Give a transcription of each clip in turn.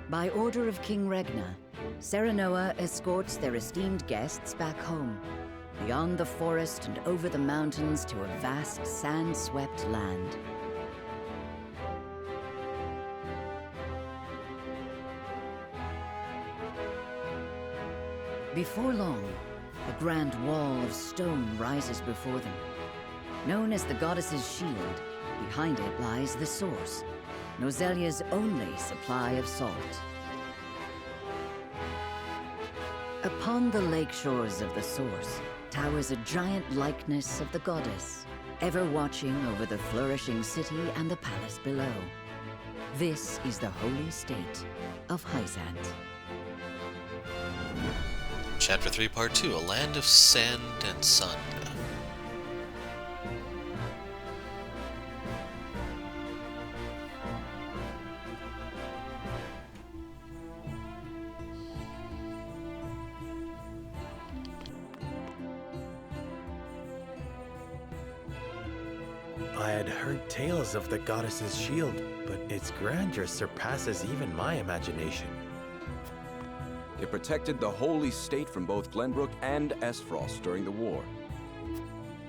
By order of King Regna, Serenoa escorts their esteemed guests back home, beyond the forest and over the mountains to a vast sand-swept land. Before long, a grand wall of stone rises before them. Known as the Goddess's Shield, behind it lies the source, Nozelia's only supply of salt. Upon the lake shores of the source towers a giant likeness of the goddess, ever watching over the flourishing city and the palace below. This is the holy state of Hyzante. Chapter 3, Part 2, A Land of Sand and Sun. I had heard tales of the Goddess's Shield, but its grandeur surpasses even my imagination. It protected the holy state from both Glenbrook and Esfrost during the war.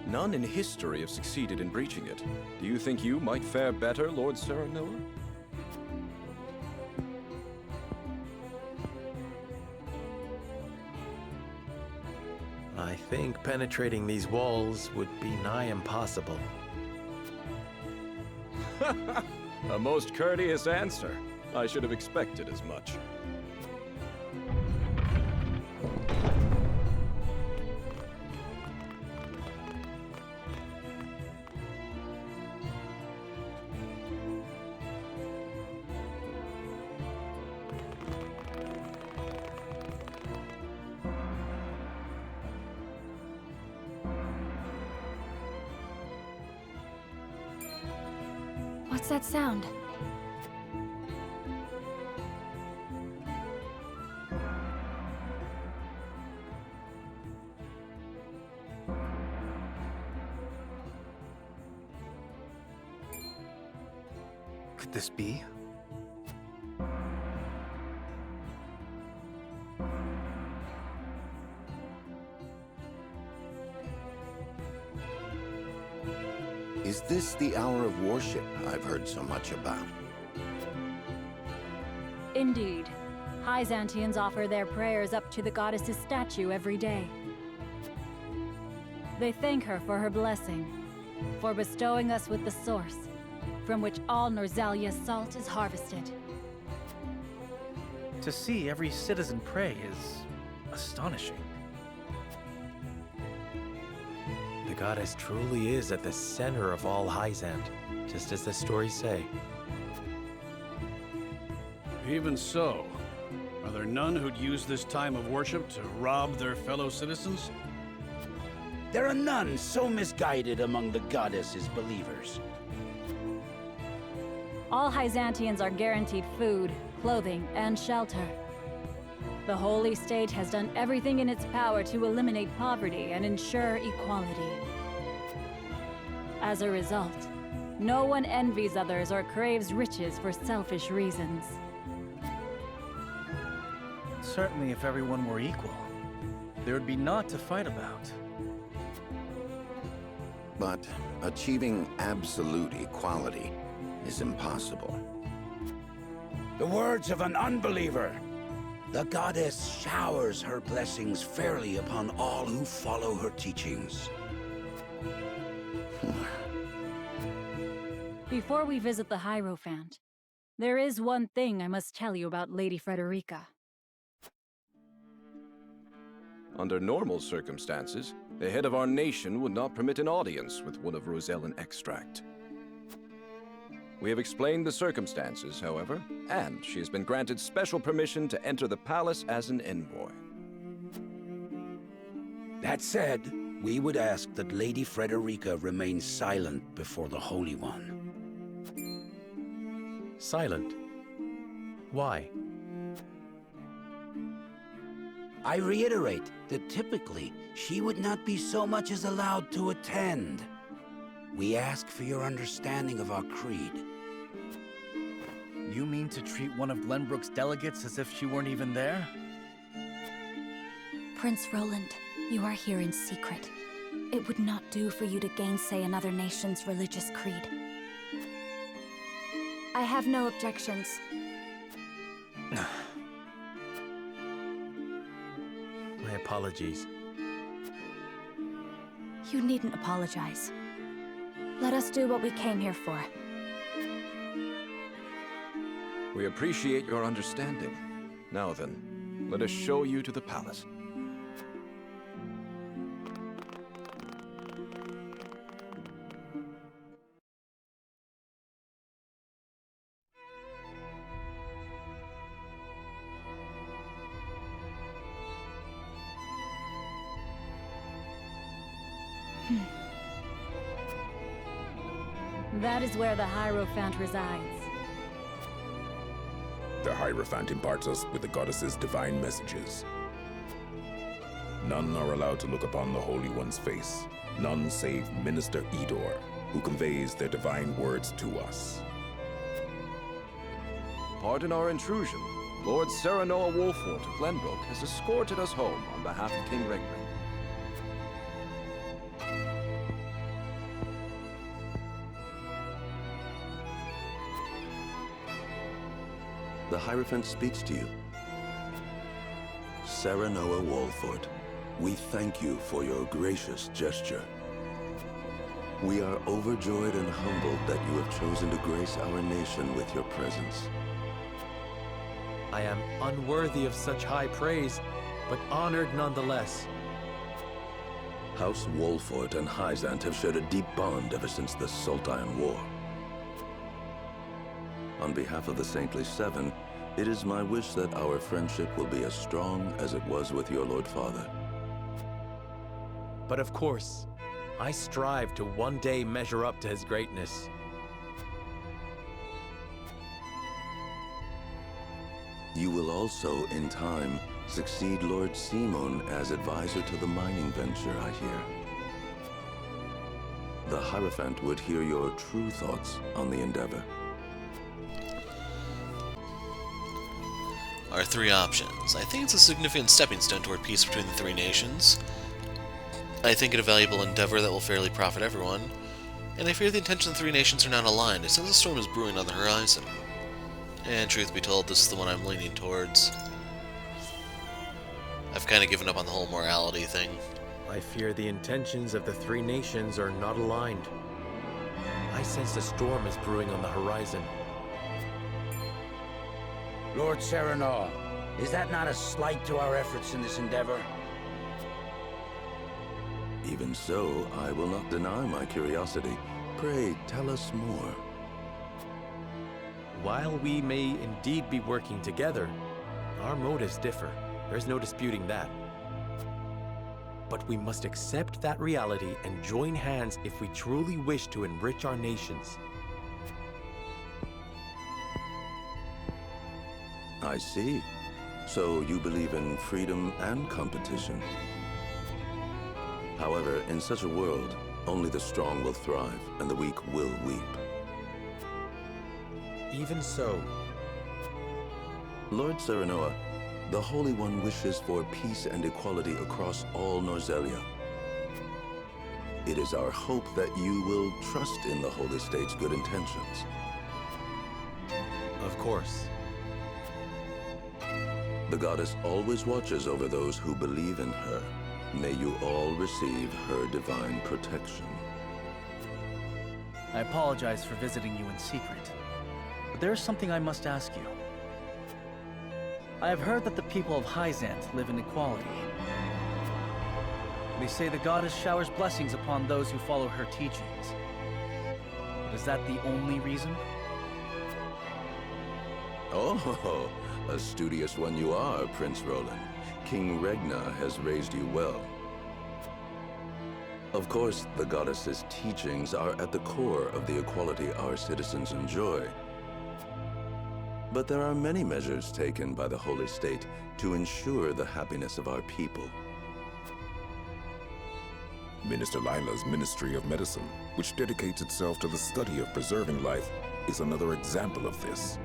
None in history have succeeded in breaching it. Do you think you might fare better, Lord Serenoa? I think penetrating these walls would be nigh impossible. A most courteous answer. I should have expected as much. What's that sound? Could this be? Is this the hour of worship I've heard so much about? Indeed. Hyzantians offer their prayers up to the goddess's statue every day. They thank her for her blessing, for bestowing us with the source, from which all Norzalia's salt is harvested. To see every citizen pray is astonishing. The goddess truly is at the center of all Hyzante, just as the stories say. Even so, are there none who'd use this time of worship to rob their fellow citizens? There are none so misguided among the goddess's believers. All Hyzantians are guaranteed food, clothing, and shelter. The holy state has done everything in its power to eliminate poverty and ensure equality. As a result, no one envies others or craves riches for selfish reasons. Certainly if everyone were equal, there would be naught to fight about. But achieving absolute equality is impossible. The words of an unbeliever. The goddess showers her blessings fairly upon all who follow her teachings. Before we visit the Hierophant, there is one thing I must tell you about Lady Frederica. Under normal circumstances, the head of our nation would not permit an audience with one of Rosellan extract. We have explained the circumstances, however, and she has been granted special permission to enter the palace as an envoy. That said, we would ask that Lady Frederica remain silent before the Holy One. Silent? Why? I reiterate that typically, she would not be so much as allowed to attend. We ask for your understanding of our creed. You mean to treat one of Glenbrook's delegates as if she weren't even there? Prince Roland, you are here in secret. It would not do for you to gainsay another nation's religious creed. I have no objections. My apologies. You needn't apologize. Let us do what we came here for. We appreciate your understanding. Now then, let us show you to the palace. That is where the Hierophant resides. The Hierophant imparts us with the goddess's divine messages. None are allowed to look upon the Holy One's face. None save Minister Edor, who conveys their divine words to us. Pardon our intrusion. Lord Serenoa Wolfort of Glenbrook has escorted us home on behalf of King Regna. The Hierophant speaks to you. Serenoa Wolfort, we thank you for your gracious gesture. We are overjoyed and humbled that you have chosen to grace our nation with your presence. I am unworthy of such high praise, but honored nonetheless. House Wolfort and Hyzante have shared a deep bond ever since the Sultan War. On behalf of the Saintly Seven, it is my wish that our friendship will be as strong as it was with your Lord Father. But of course, I strive to one day measure up to his greatness. You will also, in time, succeed Lord Simon as advisor to the mining venture, I hear. The Hierophant would hear your true thoughts on the endeavor. Our three options. I think it's a significant stepping stone toward peace between the three nations. I think it a valuable endeavor that will fairly profit everyone. And I fear the intentions of the three nations are not aligned. It seems a storm is brewing on the horizon. And truth be told, this is the one I'm leaning towards. I've kind of given up on the whole morality thing. I fear the intentions of the three nations are not aligned. I sense a storm is brewing on the horizon. Lord Serenoa, is that not a slight to our efforts in this endeavor? Even so, I will not deny my curiosity. Pray, tell us more. While we may indeed be working together, our motives differ. There's no disputing that. But we must accept that reality and join hands if we truly wish to enrich our nations. I see. So you believe in freedom and competition. However, in such a world, only the strong will thrive and the weak will weep. Even so, Lord Serenoa, the Holy One wishes for peace and equality across all Norzelia. It is our hope that you will trust in the Holy State's good intentions. of course. The goddess always watches over those who believe in her. May you all receive her divine protection. I apologize for visiting you in secret, but there is something I must ask you. I have heard that the people of Hyzante live in equality. They say the goddess showers blessings upon those who follow her teachings. But is that the only reason? Oh, a studious one you are, Prince Roland. King Regna has raised you well. Of course, the goddess's teachings are at the core of the equality our citizens enjoy. But there are many measures taken by the Holy State to ensure the happiness of our people. Minister Lila's Ministry of Medicine, which dedicates itself to the study of preserving life, is another example of this.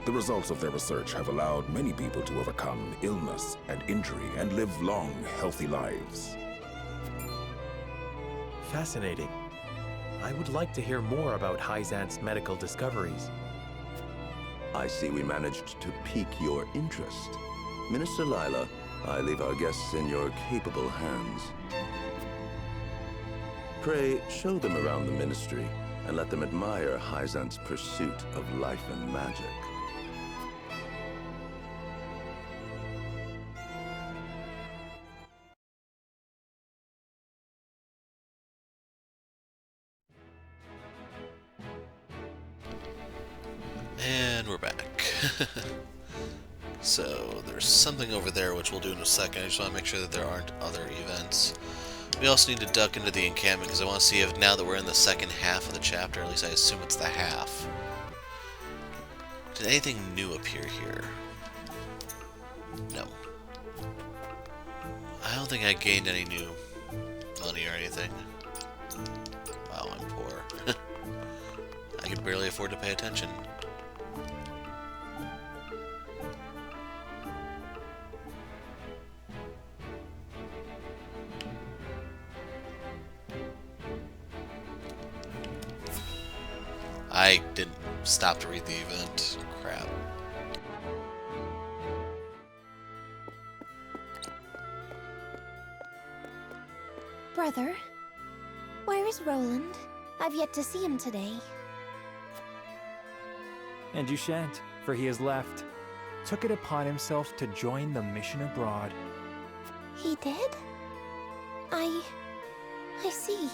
The results of their research have allowed many people to overcome illness and injury and live long, healthy lives. Fascinating. I would like to hear more about Hyzante's medical discoveries. I see we managed to pique your interest. Minister Lila, I leave our guests in your capable hands. Pray, show them around the ministry and let them admire Hyzante's pursuit of life and magic. And we're back. So, there's something over there which we'll do in a second. I just want to make sure that there aren't other events. We also need to duck into the encampment because I want to see if, now that we're in the second half of the chapter, at least I assume it's the half, did anything new appear here? No. I don't think I gained any new money or anything. Wow, I'm poor. I can barely afford to pay attention. I didn't stop to read the event. Crap. Brother, where is Roland? I've yet to see him today. And you shan't, for he has left. Took it upon himself to join the mission abroad. He did? I see.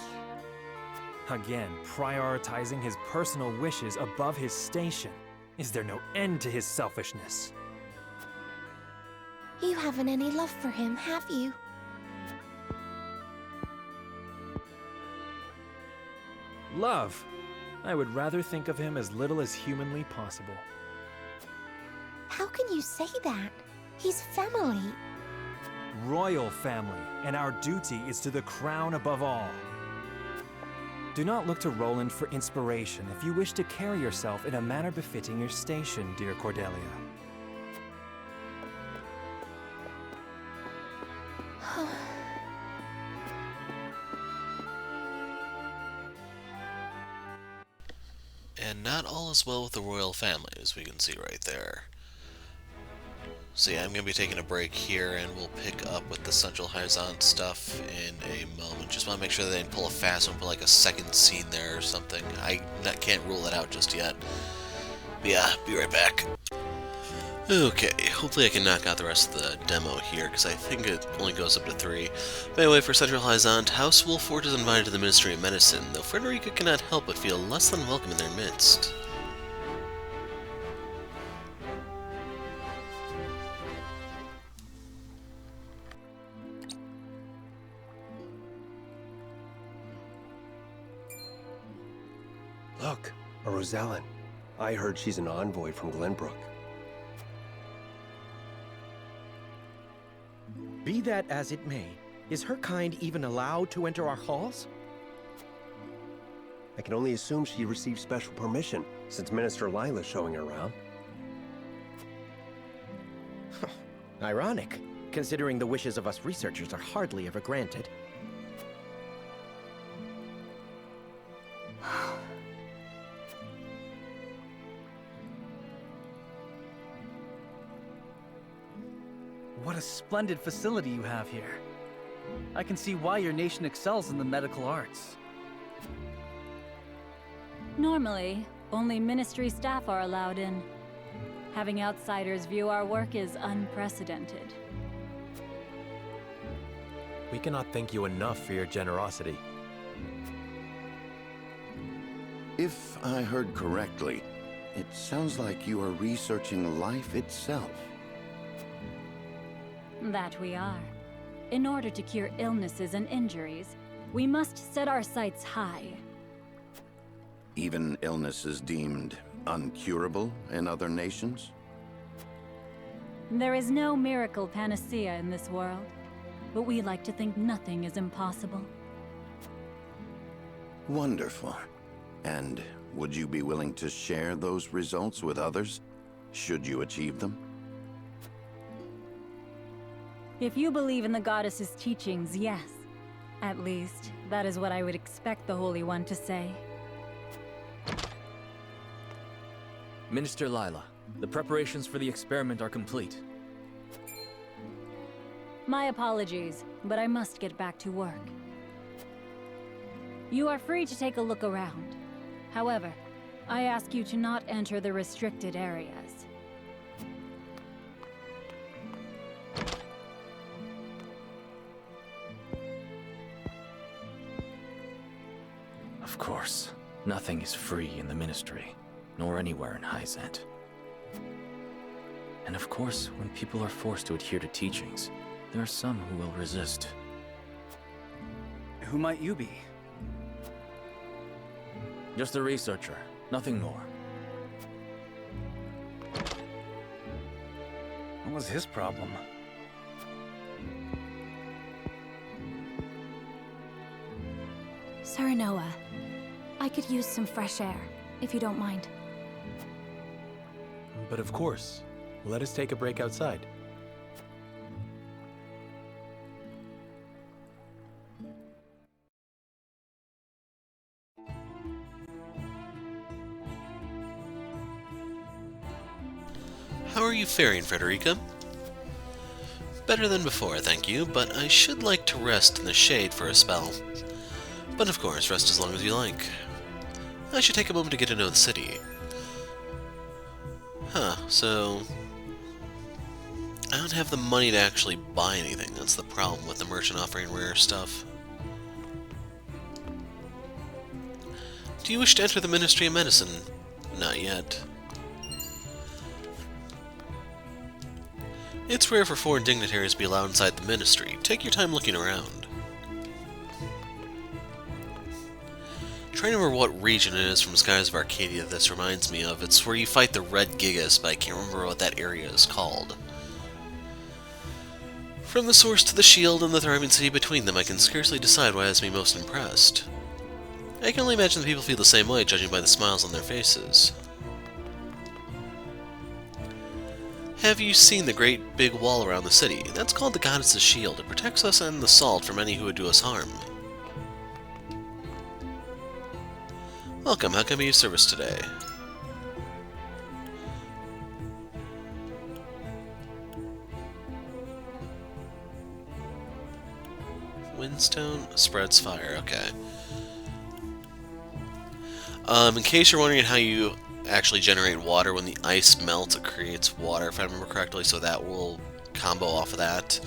Again, prioritizing his personal wishes above his station. Is there no end to his selfishness? You haven't any love for him, have you? Love? I would rather think of him as little as humanly possible. How can you say that? He's family. Royal family, and our duty is to the crown above all. Do not look to Roland for inspiration if you wish to carry yourself in a manner befitting your station, dear Cordelia. And not all is well with the royal family, as we can see right there. So yeah, I'm going to be taking a break here, and we'll pick up with the Central Hyzante stuff in a moment. Just want to make sure they didn't pull a fast one, put like a second scene there or something. I can't rule it out just yet. But yeah, be right back. Okay, hopefully I can knock out the rest of the demo here, because I think it only goes up to 3. But anyway, for Central Hyzante, House Wolfort is invited to the Ministry of Medicine, though Frederica cannot help but feel less than welcome in their midst. Look, a Rosellan. I heard she's an envoy from Glenbrook. Be that as it may, is her kind even allowed to enter our halls? I can only assume she received special permission, since Minister Lila's showing her around. Ironic, considering the wishes of us researchers are hardly ever granted. What a splendid facility you have here. I can see why your nation excels in the medical arts. Normally, only ministry staff are allowed in. Having outsiders view our work is unprecedented. We cannot thank you enough for your generosity. If I heard correctly, it sounds like you are researching life itself. That we are. In order to cure illnesses and injuries, we must set our sights high. Even illnesses deemed uncurable in other nations? There is no miracle panacea in this world, but we like to think nothing is impossible. Wonderful. And would you be willing to share those results with others? should you achieve them? If you believe in the goddess's teachings, yes. At least, that is what I would expect the Holy One to say. Minister Lila, the preparations for the experiment are complete. My apologies, but I must get back to work. You are free to take a look around. However, I ask you to not enter the restricted areas. Of course, nothing is free in the Ministry, nor anywhere in Hyzante. And of course, when people are forced to adhere to teachings, there are some who will resist. Who might you be? Just a researcher, nothing more. What was his problem? Serenoa, I could use some fresh air, if you don't mind. But of course, let us take a break outside. How are you faring, Frederica? Better than before, thank you, but I should like to rest in the shade for a spell. But of course, rest as long as you like. I should take a moment to get to know the city. So... I don't have the money to actually buy anything. That's the problem with the merchant offering rare stuff. Do you wish to enter the Ministry of Medicine? Not yet. It's rare for foreign dignitaries to be allowed inside the Ministry. Take your time looking around. Trying to remember what region it is from Skies of Arcadia this reminds me of. It's where you fight the Red Gigas, but I can't remember what that area is called. From the source to the shield and the thriving city between them, I can scarcely decide what has me most impressed. I can only imagine the people feel the same way, judging by the smiles on their faces. Have you seen the great big wall around the city? That's called the Goddess's Shield. It protects us and the Salt from any who would do us harm. Welcome, how can I be of service today? Windstone spreads fire, okay. In case you're wondering how you actually generate water, when the ice melts it creates water, if I remember correctly, so that will combo off of that.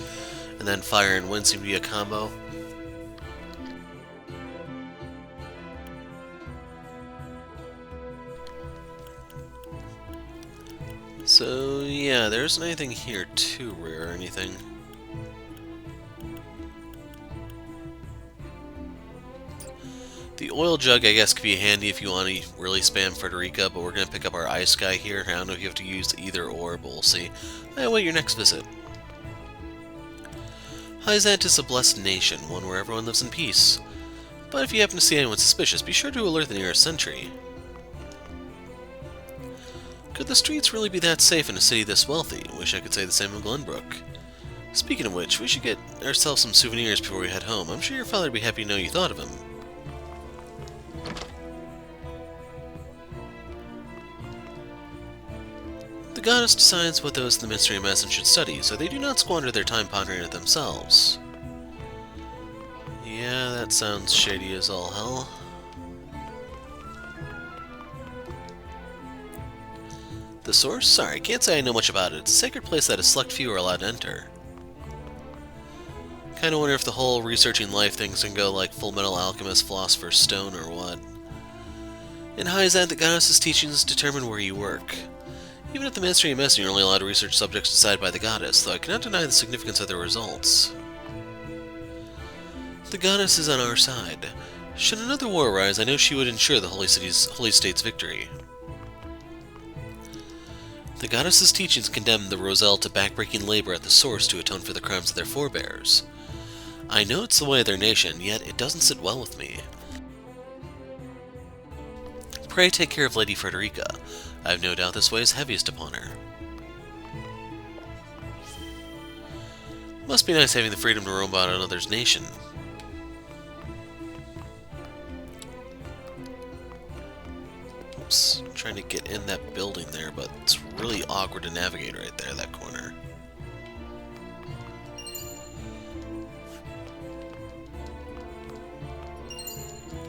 And then fire and wind seem to be a combo. So yeah, there isn't anything here too rare or anything. The oil jug, I guess, could be handy if you want to really spam Frederica, but we're going to pick up our ice guy here. I don't know if you have to use either or, but we'll see. I await your next visit. Hyzante is a blessed nation, one where everyone lives in peace. But if you happen to see anyone suspicious, be sure to alert the nearest sentry. Could the streets really be that safe in a city this wealthy? Wish I could say the same of Glenbrook. Speaking of which, we should get ourselves some souvenirs before we head home. I'm sure your father would be happy to know you thought of him. The goddess decides what those in the Ministry of Medicine should study, so they do not squander their time pondering it themselves. Yeah, that sounds shady as all hell. The source? Sorry, can't say I know much about it. It's a sacred place that a select few are allowed to enter. Kinda wonder if the whole researching life thing's gonna go like Full Metal Alchemist, Philosopher's Stone, or what. In Hyzante, the goddess's teachings determine where you work. Even at the Ministry of Medicine, you're only allowed to research subjects decided by the goddess, though I cannot deny the significance of their results. The goddess is on our side. Should another war arise, I know she would ensure the Holy State's victory. The goddess's teachings condemn the Roselle to backbreaking labor at the source to atone for the crimes of their forebears. I know it's the way of their nation, yet it doesn't sit well with me. Pray take care of Lady Frederica. I've no doubt this weighs heaviest upon her. Must be nice having the freedom to roam about another's nation. Oops, I'm trying to get in that building there, but it's really awkward to navigate right there, that corner.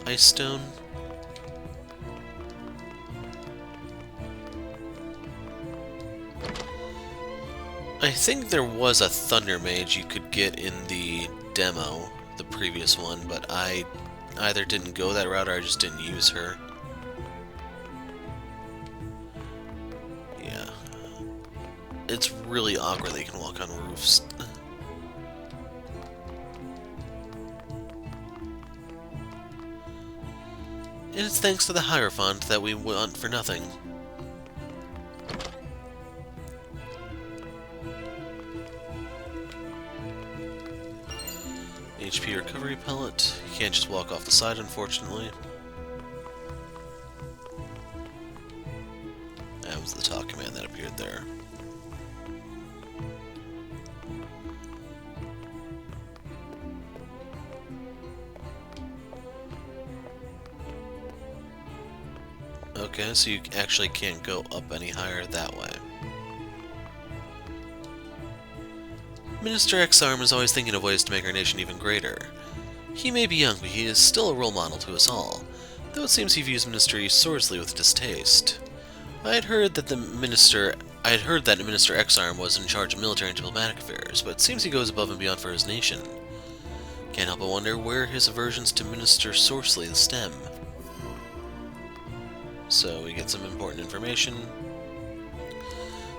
Ice stone. I think there was a Thunder Mage you could get in the demo, the previous one, but I either didn't go that route or I just didn't use her. Yeah. It's really awkward that you can walk on roofs. And it's thanks to the Hierophant that we want for nothing. HP recovery pellet. You can't just walk off the side, unfortunately. That was the talk command that appeared there. Okay, so you actually can't go up any higher that way. Minister X-Arm is always thinking of ways to make our nation even greater. He may be young, but he is still a role model to us all, though it seems he views Minister Sorsley with distaste. I had heard that Minister X-Arm was in charge of military and diplomatic affairs, but it seems he goes above and beyond for his nation. Can't help but wonder where his aversions to Minister Sorsley stem. So we get some important information.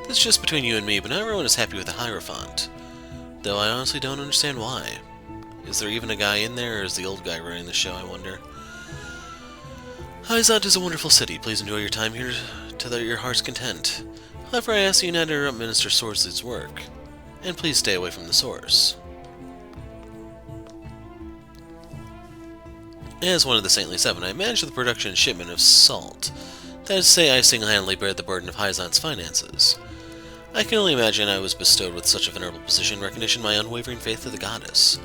This is just between you and me, but not everyone is happy with the Hierophant. Though I honestly don't understand why. Is there even a guy in there, or is the old guy running the show, I wonder? Hyzante is a wonderful city. Please enjoy your time here to your heart's content. However, I ask you not to interrupt Minister Sorsley's work. And please stay away from the source. As one of the Saintly Seven, I manage the production and shipment of salt. That is to say, I single-handedly bear the burden of Hyzante's finances. I can only imagine I was bestowed with such a venerable position in recognition of my unwavering faith to the goddess.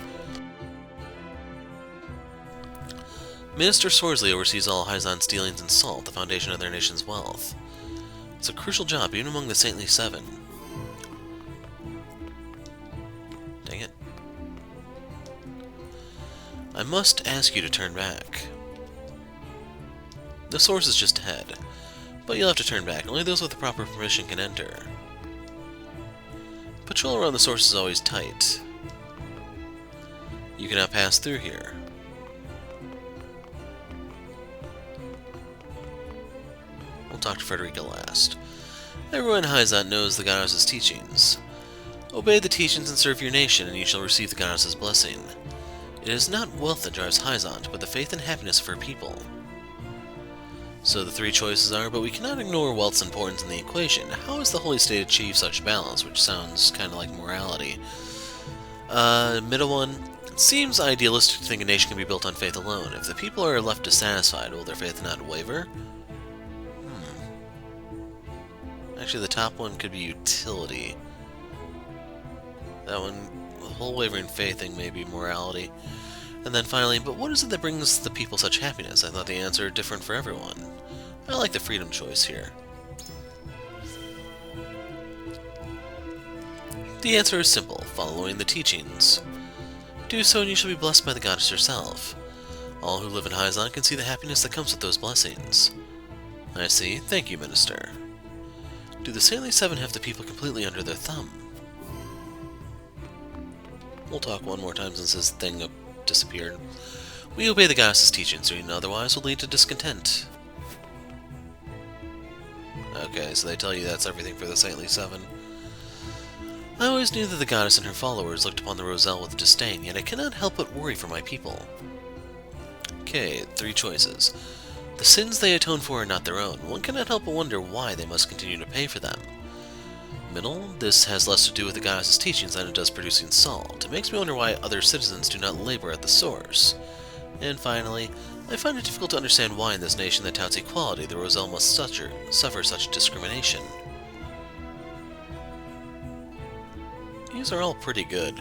Minister Sorsley oversees all Hyzante's dealings in salt, the foundation of their nation's wealth. It's a crucial job, even among the Saintly Seven. Dang it. I must ask you to turn back. The source is just ahead, but you'll have to turn back. Only those with the proper permission can enter. Patrol around the source is always tight. You cannot pass through here. We'll talk to Frederica last. Everyone in Hyzante knows the goddess's teachings. Obey the teachings and serve your nation, and you shall receive the goddess's blessing. It is not wealth that drives Hyzante, but the faith and happiness of her people. So the three choices are, but we cannot ignore wealth's importance in the equation. How has the Holy State achieved such balance, which sounds kind of like morality? Middle one. It seems idealistic to think a nation can be built on faith alone. If the people are left dissatisfied, will their faith not waver? Actually, the top one could be utility. That one, the whole wavering faith thing may be morality. And then finally, but what is it that brings the people such happiness? I thought the answer different for everyone. I like the freedom choice here. The answer is simple, following the teachings. Do so and you shall be blessed by the goddess herself. All who live in Hyzante can see the happiness that comes with those blessings. I see. Thank you, Minister. Do the Saintly Seven have the people completely under their thumb? We'll talk one more time since this thing disappeared. We obey the goddess's teachings, or otherwise will lead to discontent. Okay, so they tell you that's everything for the Saintly Seven. I always knew that the goddess and her followers looked upon the Roselle with disdain, yet I cannot help but worry for my people. Okay, three choices. The sins they atone for are not their own. One cannot help but wonder why they must continue to pay for them. Middle, this has less to do with the goddess's teachings than it does producing salt. It makes me wonder why other citizens do not labor at the source. And finally, I find it difficult to understand why in this nation that touts equality, the Roselle must suffer such discrimination. These are all pretty good.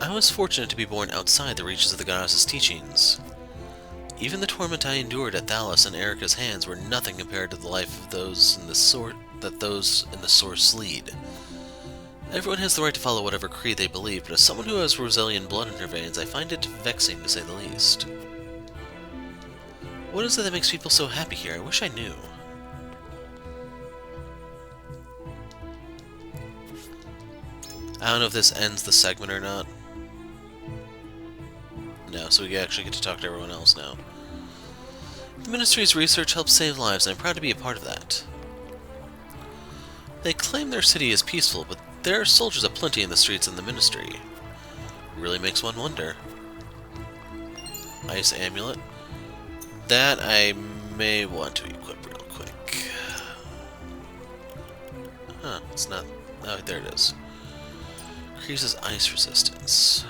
I was fortunate to be born outside the reaches of the goddess's teachings. Even the torment I endured at Thalos and Erica's hands were nothing compared to the life of those in the source lead. Everyone has the right to follow whatever creed they believe, but as someone who has Rosellian blood in her veins, I find it vexing to say the least. What is it that makes people so happy here? I wish I knew. I don't know if this ends the segment or not. No, so we actually get to talk to everyone else now. The Ministry's research helps save lives, and I'm proud to be a part of that. They claim their city is peaceful, but there are soldiers aplenty in the streets in the Ministry. Really makes one wonder. Ice amulet. That I may want to equip real quick. Huh, it's not... Oh, there it is. Increases ice resistance.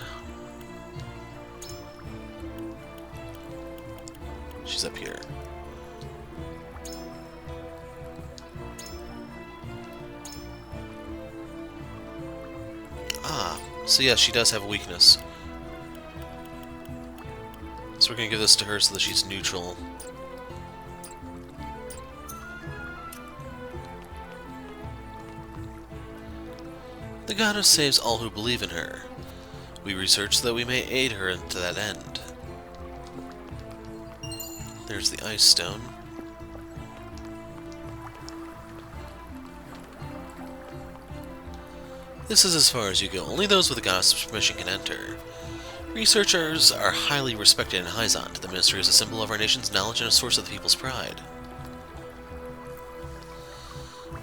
She's up here. Ah, so yeah, she does have a weakness. So we're gonna give this to her so that she's neutral. The goddess saves all who believe in her. We research so that we may aid her to that end. There's the ice stone. This is as far as you go. Only those with the goddess's permission can enter. Researchers are highly respected in Hyzante. The Ministry is a symbol of our nation's knowledge and a source of the people's pride.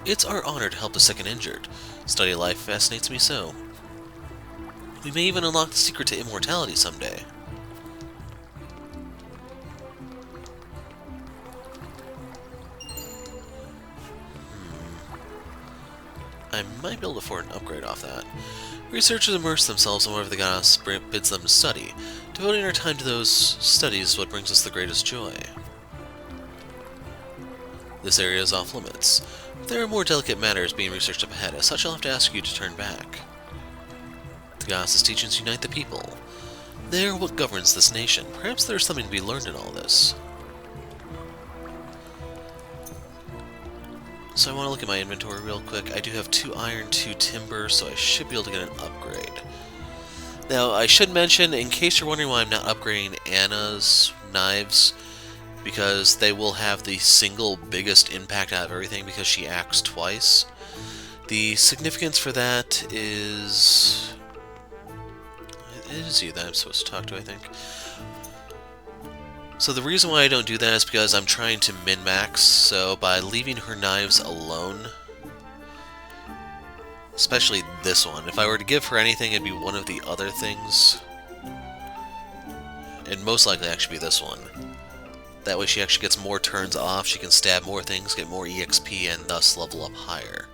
It's our honor to help the sick and injured. Study of life fascinates me so. We may even unlock the secret to immortality someday. I might be able to afford an upgrade off that. Researchers immerse themselves in whatever the goddess bids them to study. Devoting our time to those studies is what brings us the greatest joy. This area is off limits. There are more delicate matters being researched up ahead, as such I'll have to ask you to turn back. The goddess's teachings unite the people. They are what governs this nation. Perhaps there is something to be learned in all this. So I want to look at my inventory real quick. I do have 2 iron, 2 timber, so I should be able to get an upgrade. Now, I should mention, in case you're wondering why I'm not upgrading Anna's knives, because they will have the single biggest impact out of everything because she acts twice. The significance for that is... It is you that I'm supposed to talk to, I think. So the reason why I don't do that is because I'm trying to min-max, so by leaving her knives alone, especially this one, if I were to give her anything, it'd be one of the other things. And most likely actually be this one. That way she actually gets more turns off, she can stab more things, get more EXP, and thus level up higher.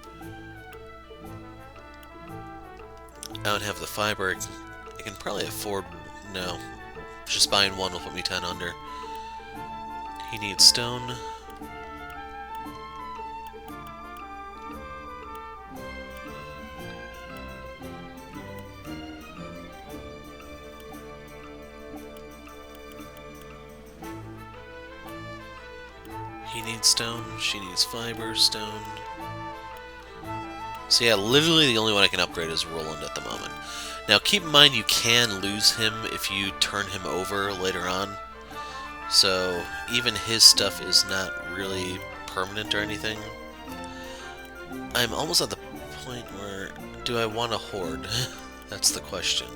I don't have the fiber, I can probably afford... no. Just buying one will put me 10 under. He needs stone. He needs stone, she needs fiber, stone. So yeah, literally the only one I can upgrade is Roland at the moment. Now keep in mind you can lose him if you turn him over later on. So even his stuff is not really permanent or anything. I'm almost at the point where, do I want a horde? That's the question.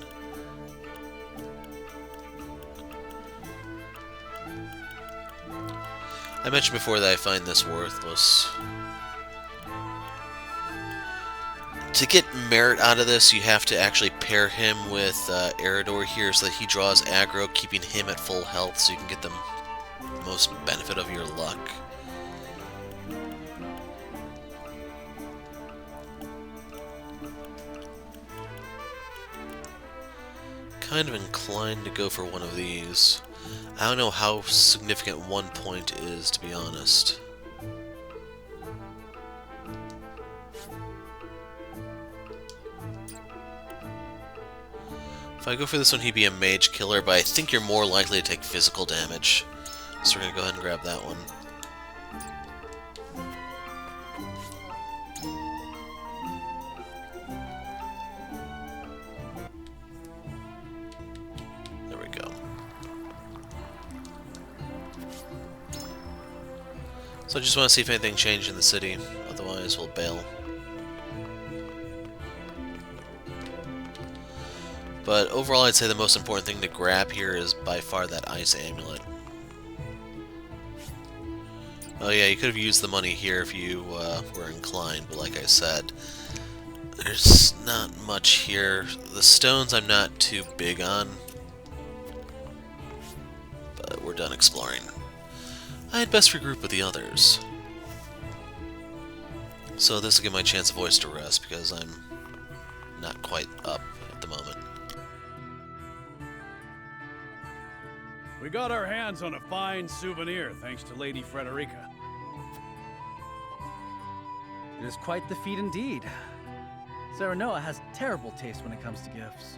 I mentioned before that I find this worthless. To get merit out of this, you have to actually pair him with Eridor here so that he draws aggro, keeping him at full health so you can get the most benefit of your luck. kind of inclined to go for one of these. I don't know how significant 1 point is, to be honest. If I go for this one, he'd be a mage killer, but I think you're more likely to take physical damage. So we're gonna go ahead and grab that one. There we go. So I just want to see if anything changed in the city, otherwise we'll bail. But overall, I'd say the most important thing to grab here is by far that ice amulet. Oh yeah, you could have used the money here if you were inclined, but like I said, there's not much here. The stones I'm not too big on, but we're done exploring. I had best regroup with the others. So this will give my chance of voice to rest, because I'm not quite up at the moment. We got our hands on a fine souvenir, thanks to Lady Frederica. It is quite the feat indeed. Serenoa has terrible taste when it comes to gifts.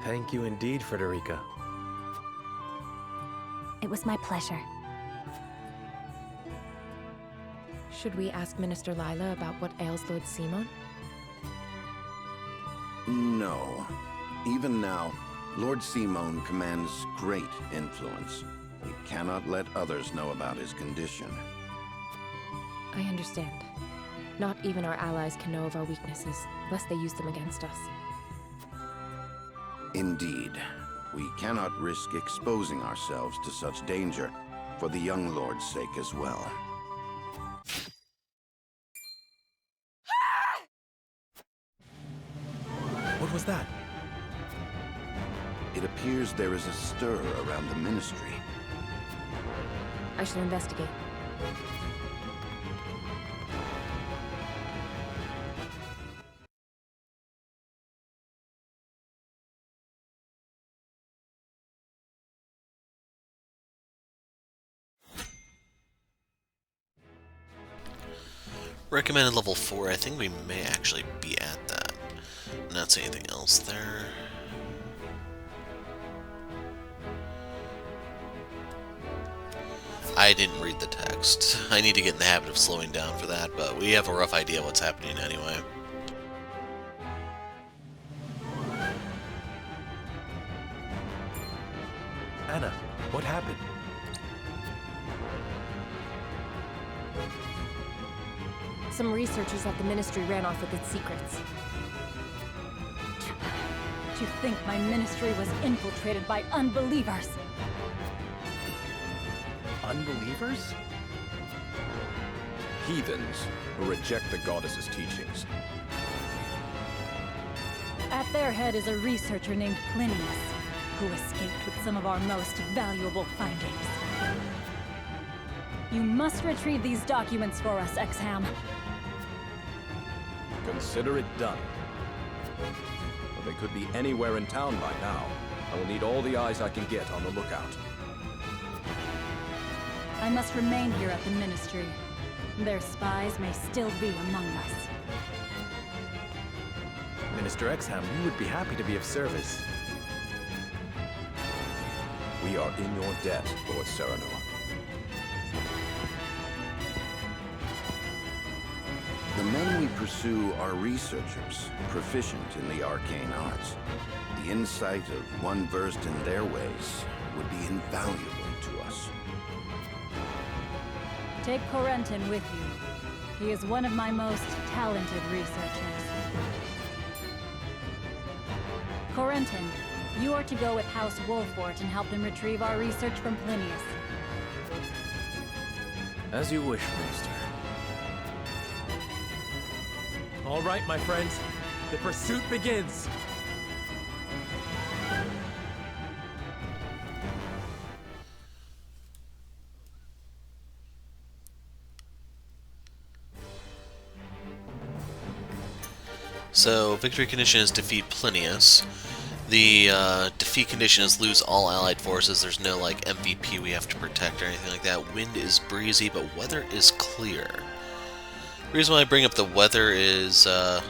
Thank you indeed, Frederica. It was my pleasure. Should we ask Minister Lila about what ails Lord Simon? No. Even now, Lord Simon commands great influence. We cannot let others know about his condition. I understand. Not even our allies can know of our weaknesses, lest they use them against us. Indeed. We cannot risk exposing ourselves to such danger, for the young lord's sake as well. What was that? It appears there is a stir around the ministry. I shall investigate. Recommended level 4, I think we may actually be at that. Not see anything else there. I didn't read the text. I need to get in the habit of slowing down for that, but we have a rough idea what's happening anyway. Anna, what happened? Some researchers at the Ministry ran off with its secrets. To think my ministry was infiltrated by unbelievers. Unbelievers? Heathens who reject the goddess's teachings. At their head is a researcher named Plinius, who escaped with some of our most valuable findings. You must retrieve these documents for us, Exham. Consider it done. But they could be anywhere in town by now. I will need all the eyes I can get on the lookout. I must remain here at the Ministry. Their spies may still be among us. Minister Exham, we would be happy to be of service. We are in your debt, Lord Serenoa. The men we pursue are researchers, proficient in the arcane arts. The insight of one versed in their ways would be invaluable to us. Take Corentin with you. He is one of my most talented researchers. Corentin, you are to go with House Wolfort and help them retrieve our research from Plinius. As you wish, Minister. All right, my friends. The pursuit begins. So, victory condition is defeat Plinius. The defeat condition is lose all allied forces. There's no like MVP we have to protect or anything like that. Wind is breezy, but weather is clear. The reason why I bring up the weather is, can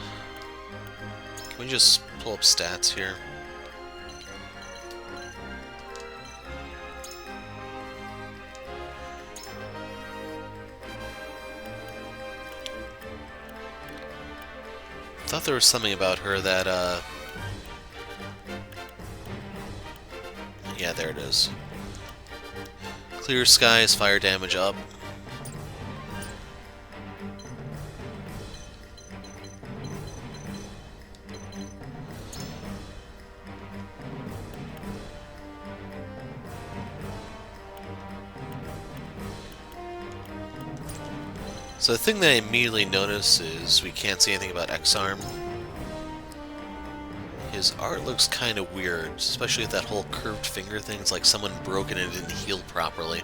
we just pull up stats here? I thought there was something about her that, yeah, there it is. Clear skies, fire damage up. So the thing that I immediately notice is we can't see anything about X-Arm. His art looks kind of weird, especially with that whole curved finger thing. It's like someone broke it and it didn't heal properly.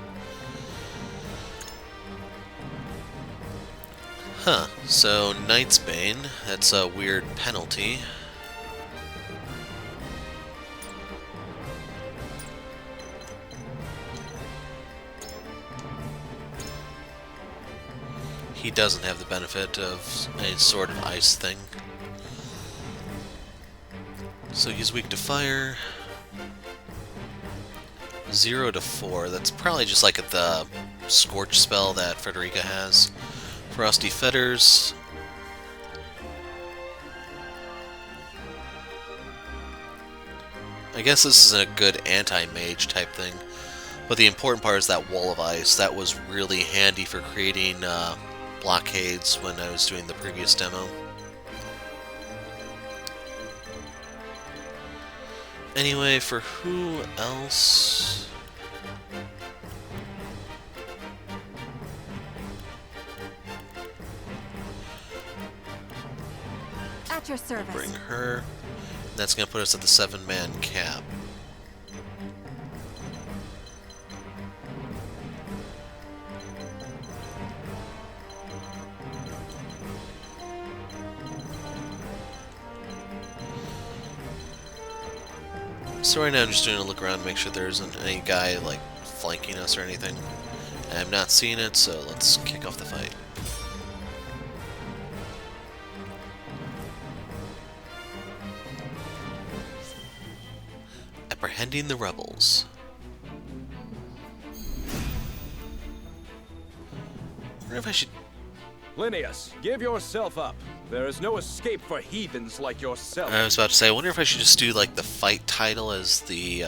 Huh, so Knight's Bane, that's a weird penalty. He doesn't have the benefit of a Sword of Ice thing. So he's weak to fire. 0 to 4. That's probably just like the Scorch spell that Frederica has. Frosty Fetters. I guess this isn't a good anti-mage type thing. But the important part is that Wall of Ice. That was really handy for creating blockades when I was doing the previous demo. Anyway, for who else? At your service. Bring her. That's going to put us at the 7-man cap. So right now I'm just doing a look around to make sure there isn't any guy like flanking us or anything. And I'm not seeing it, so let's kick off the fight. Apprehending the rebels. I wonder if I should... Plinius, give yourself up. There is no escape for heathens like yourself. I was about to say, I wonder if I should just do like the fight title as the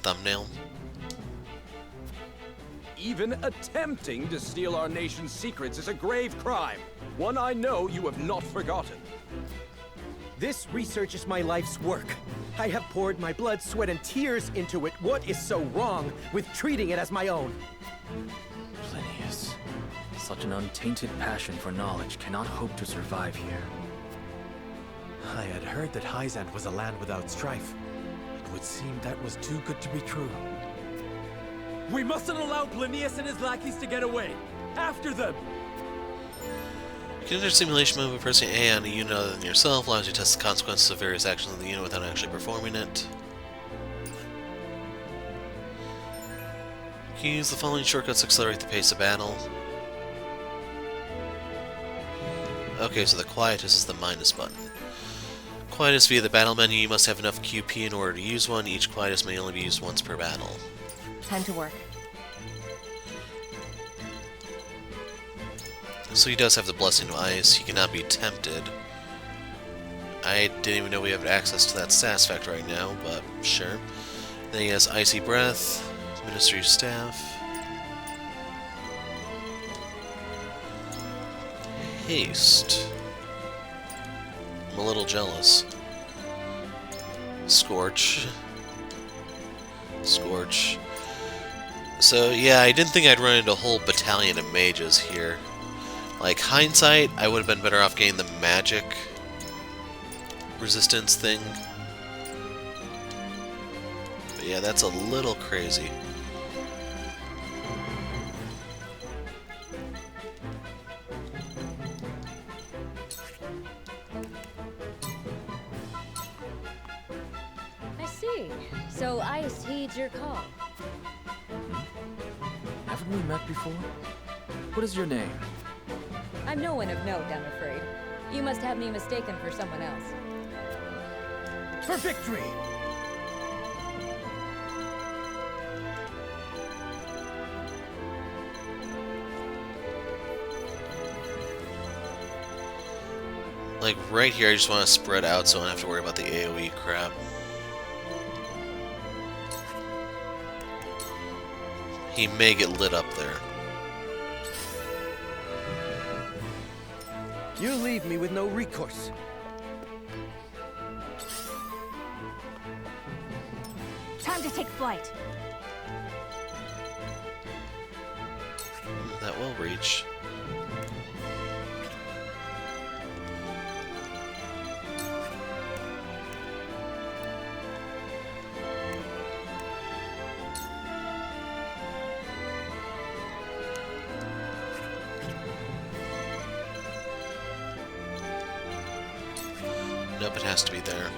thumbnail. Even attempting to steal our nation's secrets is a grave crime. One I know you have not forgotten. This research is my life's work. I have poured my blood, sweat, and tears into it. What is so wrong with treating it as my own? Plinius. Such an untainted passion for knowledge cannot hope to survive here. I had heard that Hyzante was a land without strife. It would seem that was too good to be true. We mustn't allow Plinius and his lackeys to get away. After them! You can enter simulation mode by pressing A on a unit other than yourself, allows you to test the consequences of various actions of the unit without actually performing it. You can use the following shortcuts to accelerate the pace of battle. Okay, so the Quietus is the minus button. Quietus via the battle menu, you must have enough QP in order to use one. Each Quietus may only be used once per battle. Time to work. So he does have the Blessing of Ice. He cannot be tempted. I didn't even know we have access to that status effect right now, but sure. Then he has Icy Breath, Ministry of Staff, Haste. I'm a little jealous. Scorch. Scorch. So yeah, I didn't think I'd run into a whole battalion of mages here. Like, hindsight, I would have been better off getting the magic resistance thing. But yeah, that's a little crazy. So Ice heeds your call. Haven't we met before? What is your name? I'm no one of note, I'm afraid. You must have me mistaken for someone else. For victory! Like, right here, I just want to spread out so I don't have to worry about the AoE crap. He may get lit up there. You leave me with no recourse. Time to take flight. That will reach. Nope, it has to be there.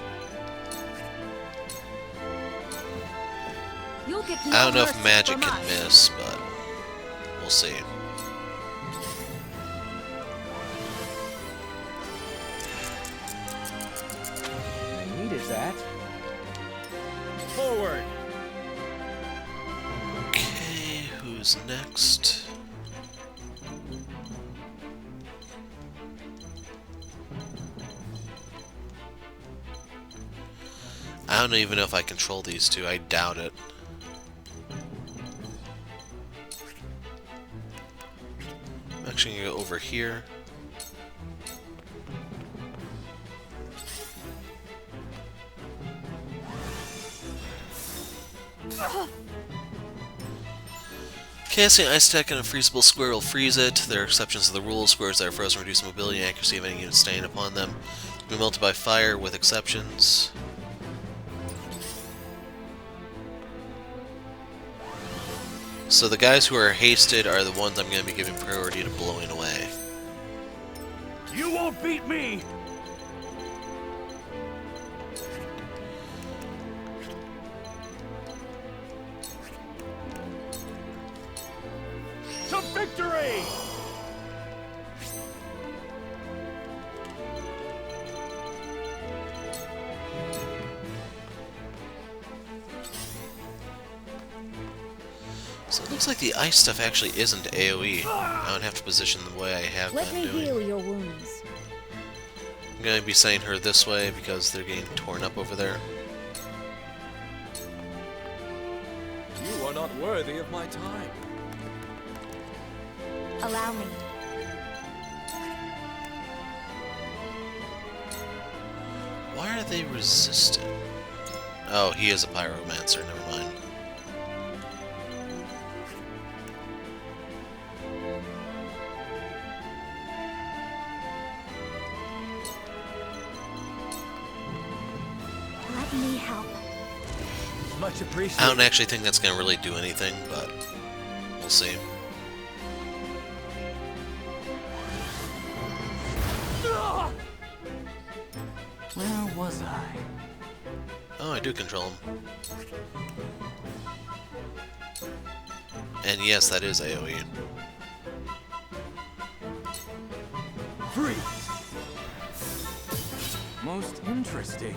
You'll get I don't know if mercy magic from can us. miss, but we'll see. I needed that. Forward! Okay, who's next? I don't even know if I control these two. I doubt it. I'm actually gonna go over here. Casting Ice Attack on a freezable square will freeze it. There are exceptions to the rule. Squares that are frozen reduce the mobility and accuracy of any unit staying upon them. Be melted by fire with exceptions. So the guys who are hasted are the ones I'm going to be giving priority to blowing away. You won't beat me! To victory! So it looks like the ice stuff actually isn't AoE. I don't have to position the way I have Let been me doing. heal your wounds. I'm going to be sending her this way because they're getting torn up over there. You are not worthy of my time. Allow me. Why are they resistant? Oh, he is a pyromancer, never mind. Let me help. Much appreciated. I don't actually think that's going to really do anything, but we'll see. Where was I? Oh, I do control him. And yes, that is AoE. Freeze! Most interesting.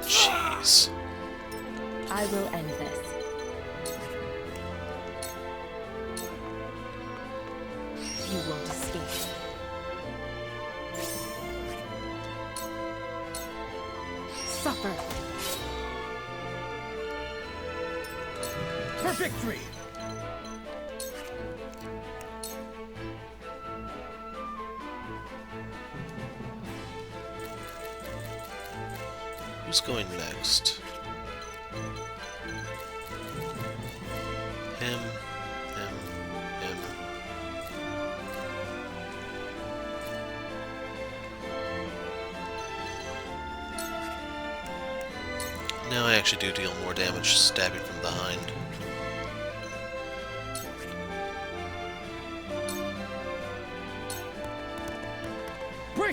Jeez. I will end this. You won't escape. Suffer. For victory! Who's going next? Him, him, him. Now I actually do deal more damage stabbing from behind.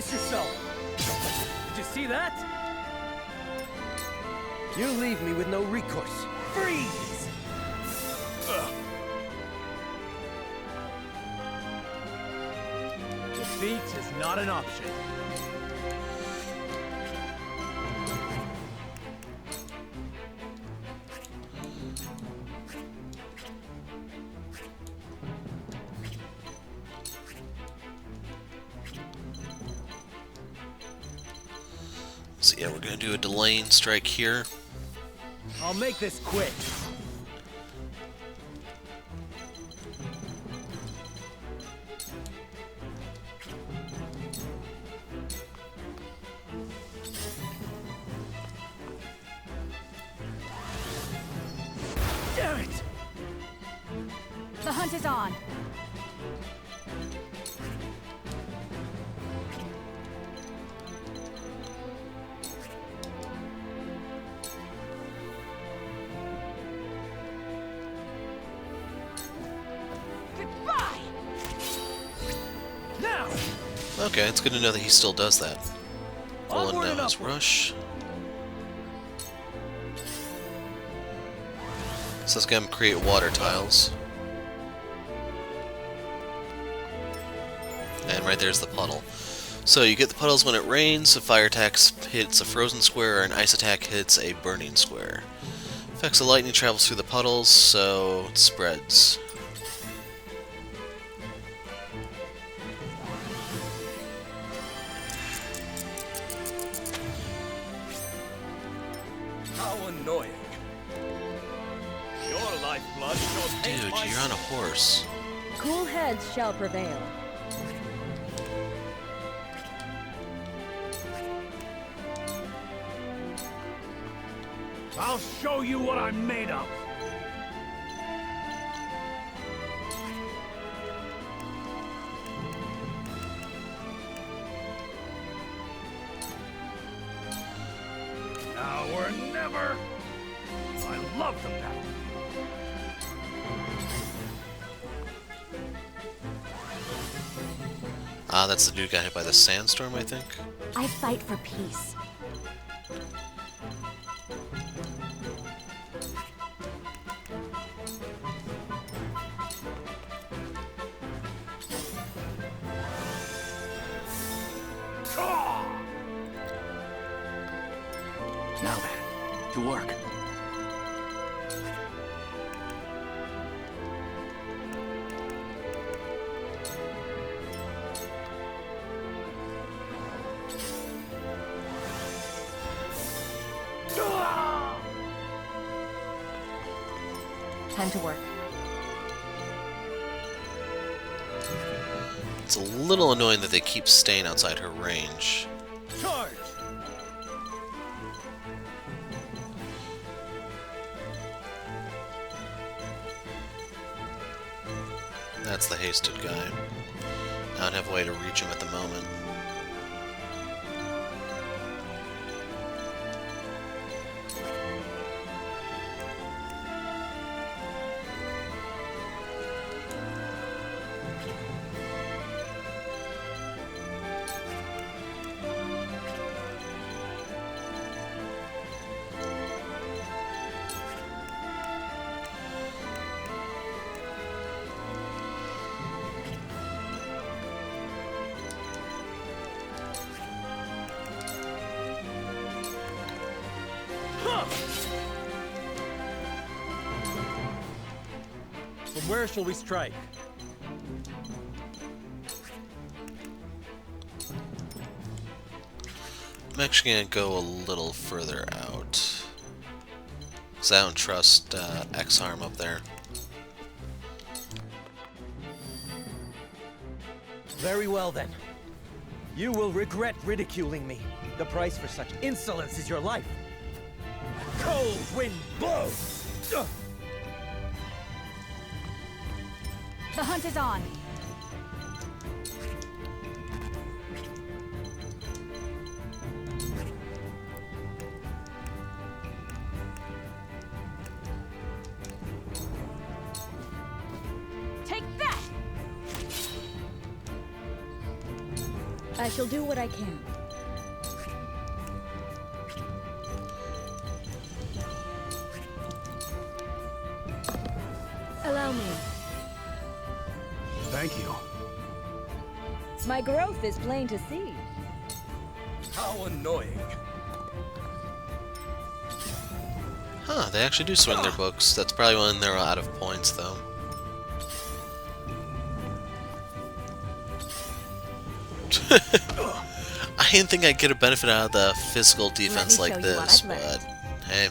Brace yourself! Did you see that? You leave me with no recourse. Freeze! Defeat is not an option. So yeah, we're gonna do a delaying strike here. I'll make this quick. Damn it! The hunt is on. Goodbye! Now! Okay, it's good to know that he still does that. Rolling Onward and now his upward. rush. So let's get him create water tiles. And right there's the puddle. So you get the puddles when it rains, a fire attack hits a frozen square, or an ice attack hits a burning square. Effects of lightning travels through the puddles, so it spreads. How annoying. Your lifeblood shall paint Dude, my you're on a horse. Cool heads shall prevail. I'll show you what I'm made of. Now or never. I love the battle. Ah, that's the dude who got hit by the sandstorm, I think. I fight for peace. Now then, to work. Time to work. It's a little annoying that they keep staying outside her range. charge! That's the hasted guy. I don't have a way to reach him at the moment. From where shall we strike? I'm actually gonna go a little further out. Because I don't trust X-Harm up there. Very well then. You will regret ridiculing me. The price for such insolence is your life. Cold wind blows! Ugh. The hunt is on. Take that! I shall do what I can. Allow me. Thank you. My growth is plain to see. How annoying. Huh, they actually do swing their books. That's probably when they're out of points, though. I didn't think I'd get a benefit out of the physical defense like this, but hey.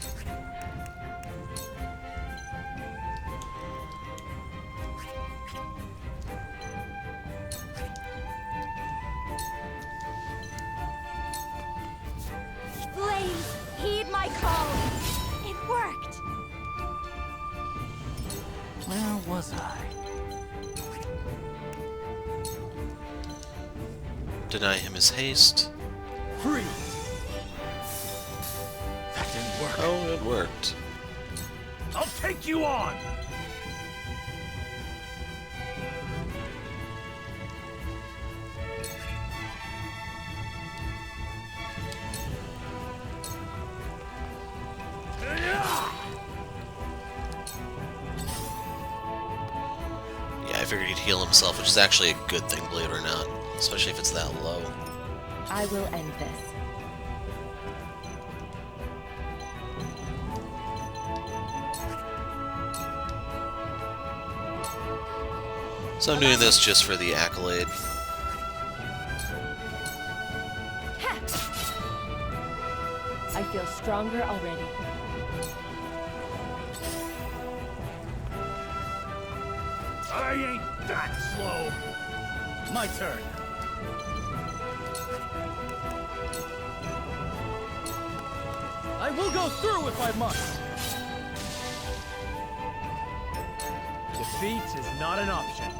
Blaze, heed my call. It worked. Where was I? Deny him his haste. Freeze! That didn't work. Oh, it worked. I'll take you on! Yeah, I figured he'd heal himself, which is actually a good thing, believe it or not. Especially if it's that low. I will end this. So I'm doing this just for the accolade. I feel stronger already. I ain't that slow! My turn. I will go through if I must. Defeat is not an option.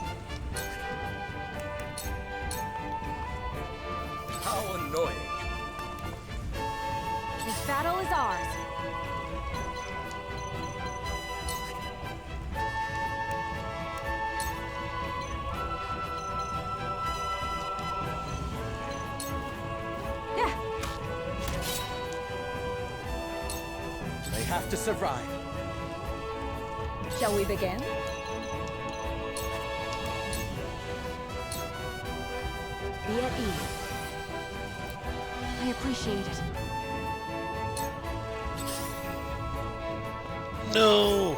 How annoying. This battle is ours. They have to survive. Shall we begin? Be at ease. I appreciate it. No!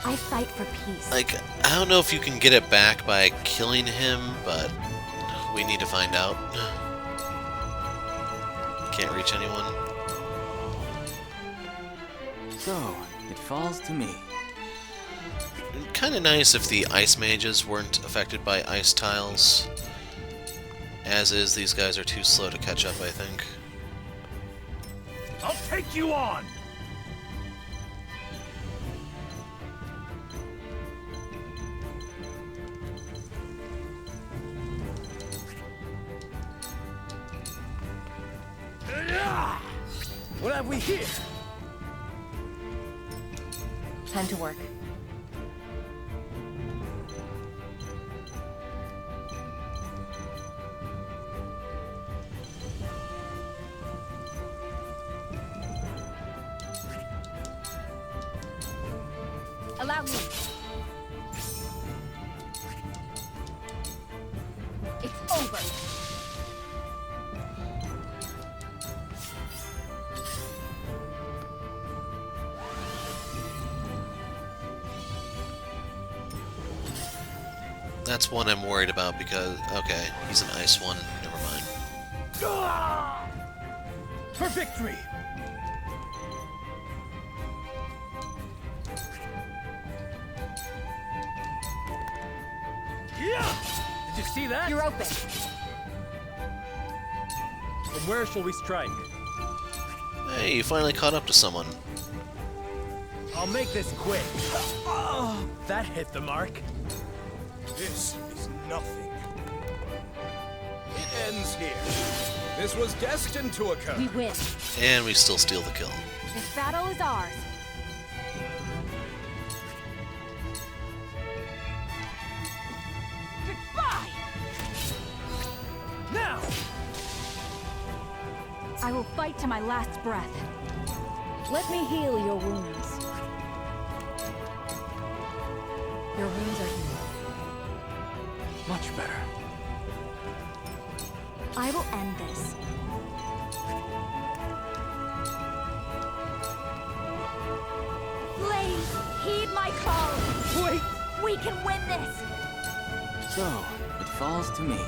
I fight for peace. Like, I don't know if you can get it back by killing him, but we need to find out. Can't reach anyone. So, it falls to me. Kinda nice if the ice mages weren't affected by ice tiles. As is, these guys are too slow to catch up, I think. I'll take you on! What have we here? Time to work. Allow me. It's over. That's one I'm worried about because... Okay, he's an ice one. Never mind. For victory! Did you see that? You're open. From where shall we strike? Hey, you finally caught up to someone. I'll make this quick. Oh, that hit the mark. This is nothing. It ends here. This was destined to occur. We win. And we still steal the kill. This battle is ours. Goodbye! I will fight to my last breath. Let me heal your wounds. Your wounds are healed. Much better. I will end this. Please, heed my call! Wait! We can win this! So, it falls to me.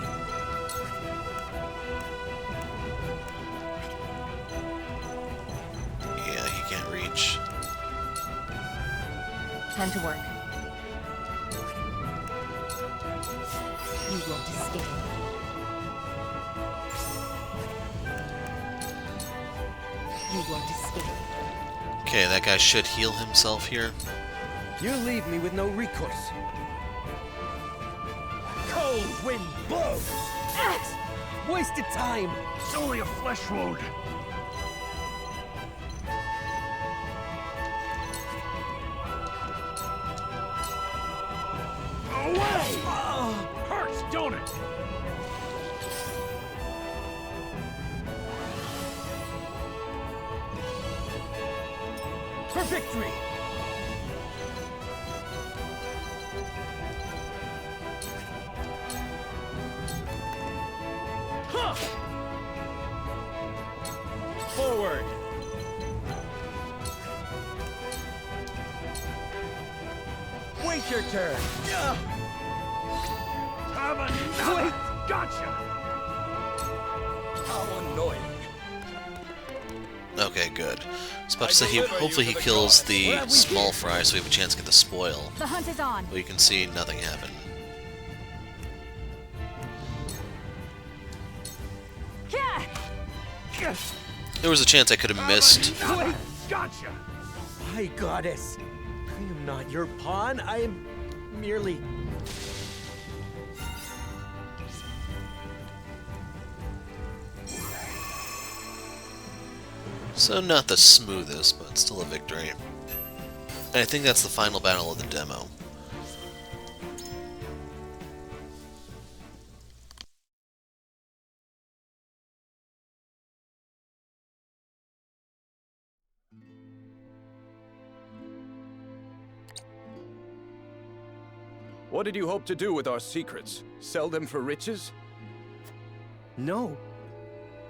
Yeah, he can't reach. Time to work. You won't escape. You won't escape. Okay, that guy should heal himself here. You leave me with no recourse. Cold wind blows! Axe! Wasted time! It's only a flesh wound. Away! Hurts, don't it? For victory! Huh! Forward! Wait your turn! Have another! Gotcha! How annoying. Okay, good. I was about to say, hopefully he kills the small fry so we have a chance to get the spoil. The hunt is on. But you can see nothing happened. There was a chance I could have missed. Wait! Gotcha! My goddess! I am not your pawn, I am merely... So not the smoothest, but still a victory. And I think that's the final battle of the demo. What did you hope to do with our secrets? Sell them for riches? No.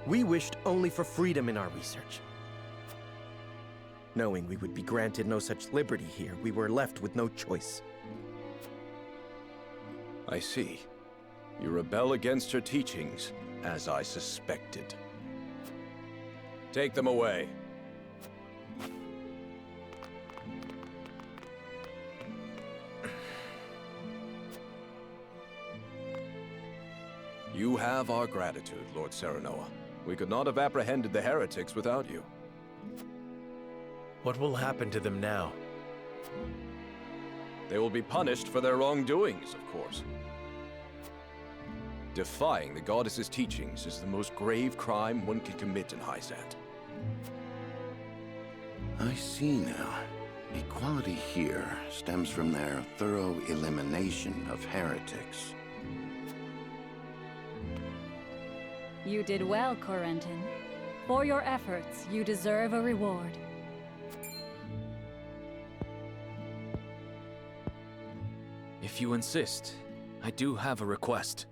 We wished only for freedom in our research. Knowing we would be granted no such liberty here, we were left with no choice. I see. You rebel against her teachings, as I suspected. Take them away. You have our gratitude, Lord Serenoa. We could not have apprehended the heretics without you. What will happen to them now? They will be punished for their wrongdoings, of course. Defying the goddess's teachings is the most grave crime one can commit in Hyzante. I see now. Equality here stems from their thorough elimination of heretics. You did well, Corentin. For your efforts, you deserve a reward. If you insist, I do have a request.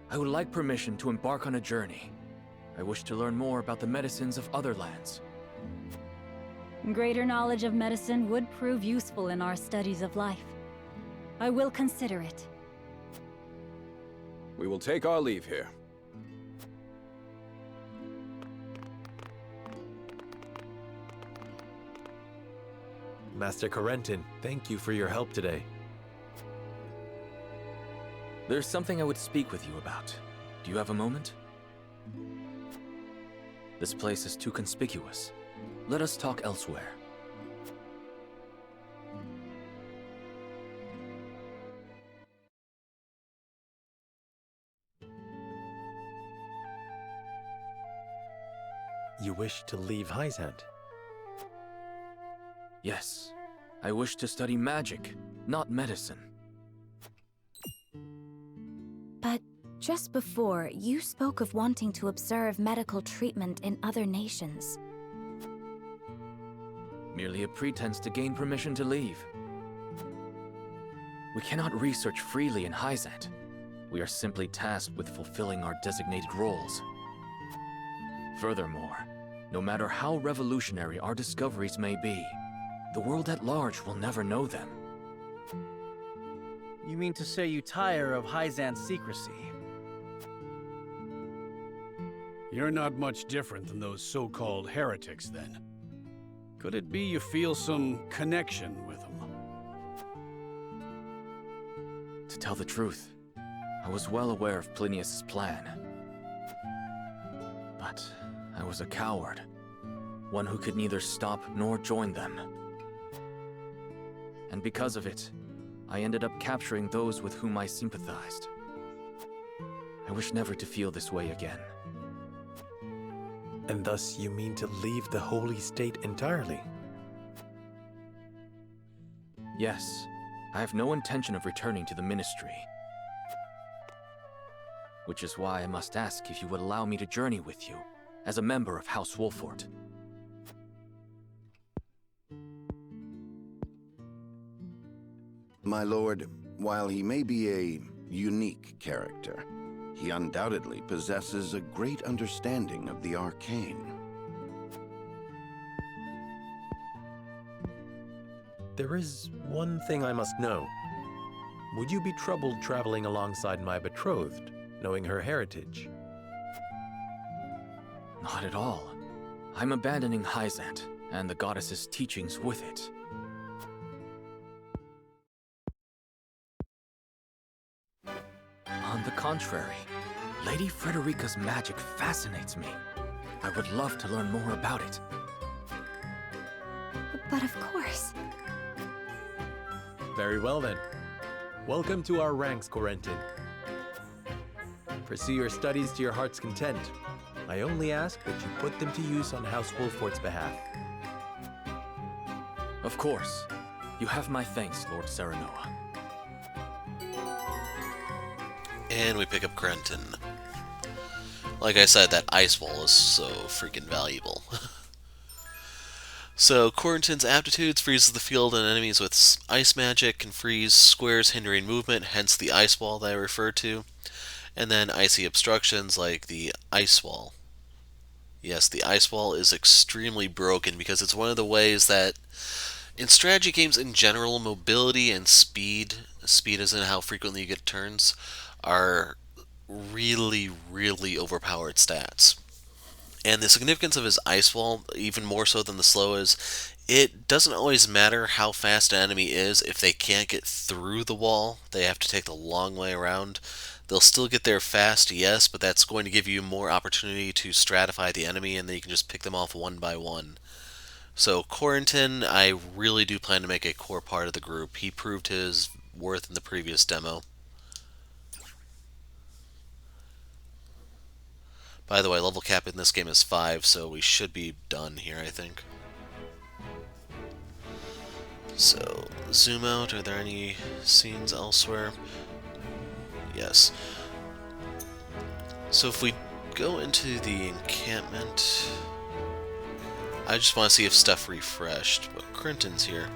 I would like permission to embark on a journey. I wish to learn more about the medicines of other lands. Greater knowledge of medicine would prove useful in our studies of life. I will consider it. We will take our leave here. Master Corentin, thank you for your help today. There's something I would speak with you about. Do you have a moment? This place is too conspicuous. Let us talk elsewhere. You wish to leave Hyzante? Yes. I wish to study magic, not medicine. But Just before, you spoke of wanting to observe medical treatment in other nations. Merely a pretense to gain permission to leave. We cannot research freely in Hyzante. We are simply tasked with fulfilling our designated roles. Furthermore, no matter how revolutionary our discoveries may be, the world at large will never know them. You mean to say you tire of Hyzante's secrecy? You're not much different than those so-called heretics, then. Could it be you feel some connection with them? To tell the truth, I was well aware of Plinius' plan. But I was a coward, one who could neither stop nor join them. And because of it, I ended up capturing those with whom I sympathized. I wish never to feel this way again. And thus you mean to leave the Holy State entirely? Yes, I have no intention of returning to the Ministry. Which is why I must ask if you would allow me to journey with you, as a member of House Wolfort. My lord, while he may be a unique character, he undoubtedly possesses a great understanding of the arcane. There is one thing I must know. Would you be troubled traveling alongside my betrothed, knowing her heritage? Not at all. I'm abandoning Hyzante, and the goddess's teachings with it. On the contrary, Lady Frederica's magic fascinates me. I would love to learn more about it. But of course. Very well then. Welcome to our ranks, Corentin. Pursue your studies to your heart's content. I only ask that you put them to use on House Wolfort's behalf. Of course. You have my thanks, Lord Serenoa. And we pick up Corentin. Like I said, that ice wall is so freaking valuable. So, Corentin's aptitudes freezes the field and enemies with ice magic, can freeze squares hindering movement, hence the ice wall that I referred to. And then icy obstructions like the ice wall. Yes, the ice wall is extremely broken because it's one of the ways that in strategy games in general, mobility and speed as in how frequently you get turns, are really, really overpowered stats. And the significance of his ice wall, even more so than the slow, is it doesn't always matter how fast an enemy is. If they can't get through the wall, they have to take the long way around. They'll still get there fast, yes, but that's going to give you more opportunity to stratify the enemy, and then you can just pick them off one by one. So Corentin, I really do plan to make a core part of the group. He proved his worth in the previous demo. By the way, level cap in this game is 5, so we should be done here, I think. So, zoom out. Are there any scenes elsewhere? Yes. So if we go into the encampment, I just want to see if stuff refreshed, but Corentin's here.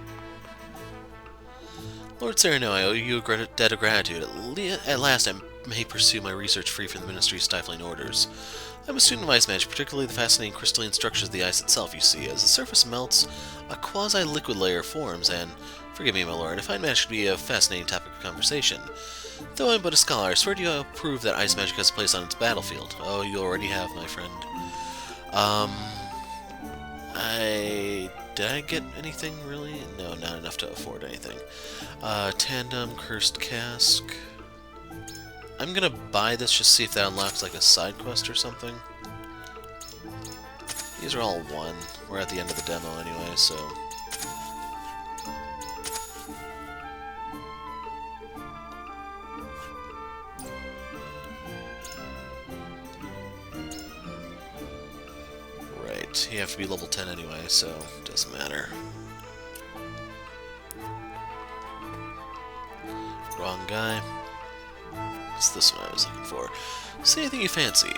Lord Sereno, I owe you a debt of gratitude. At last I may pursue my research free from the Ministry's stifling orders. I'm a student of ice magic, particularly the fascinating crystalline structures of the ice itself, you see. As the surface melts, a quasi-liquid layer forms, and, forgive me, my lord, I find magic to be a fascinating topic of conversation. Though I'm but a scholar, I swear to you I'll prove that ice magic has a place on its battlefield. Oh, you already have, my friend. Did I get anything, really? No, not enough to afford anything. Tandem, Cursed Cask. I'm gonna buy this just to see if that unlocks like a side quest or something. These are all one. We're at the end of the demo anyway, so... Right, you have to be level 10 anyway, so it doesn't matter. Wrong guy. It's this one I was looking for. See anything you fancy?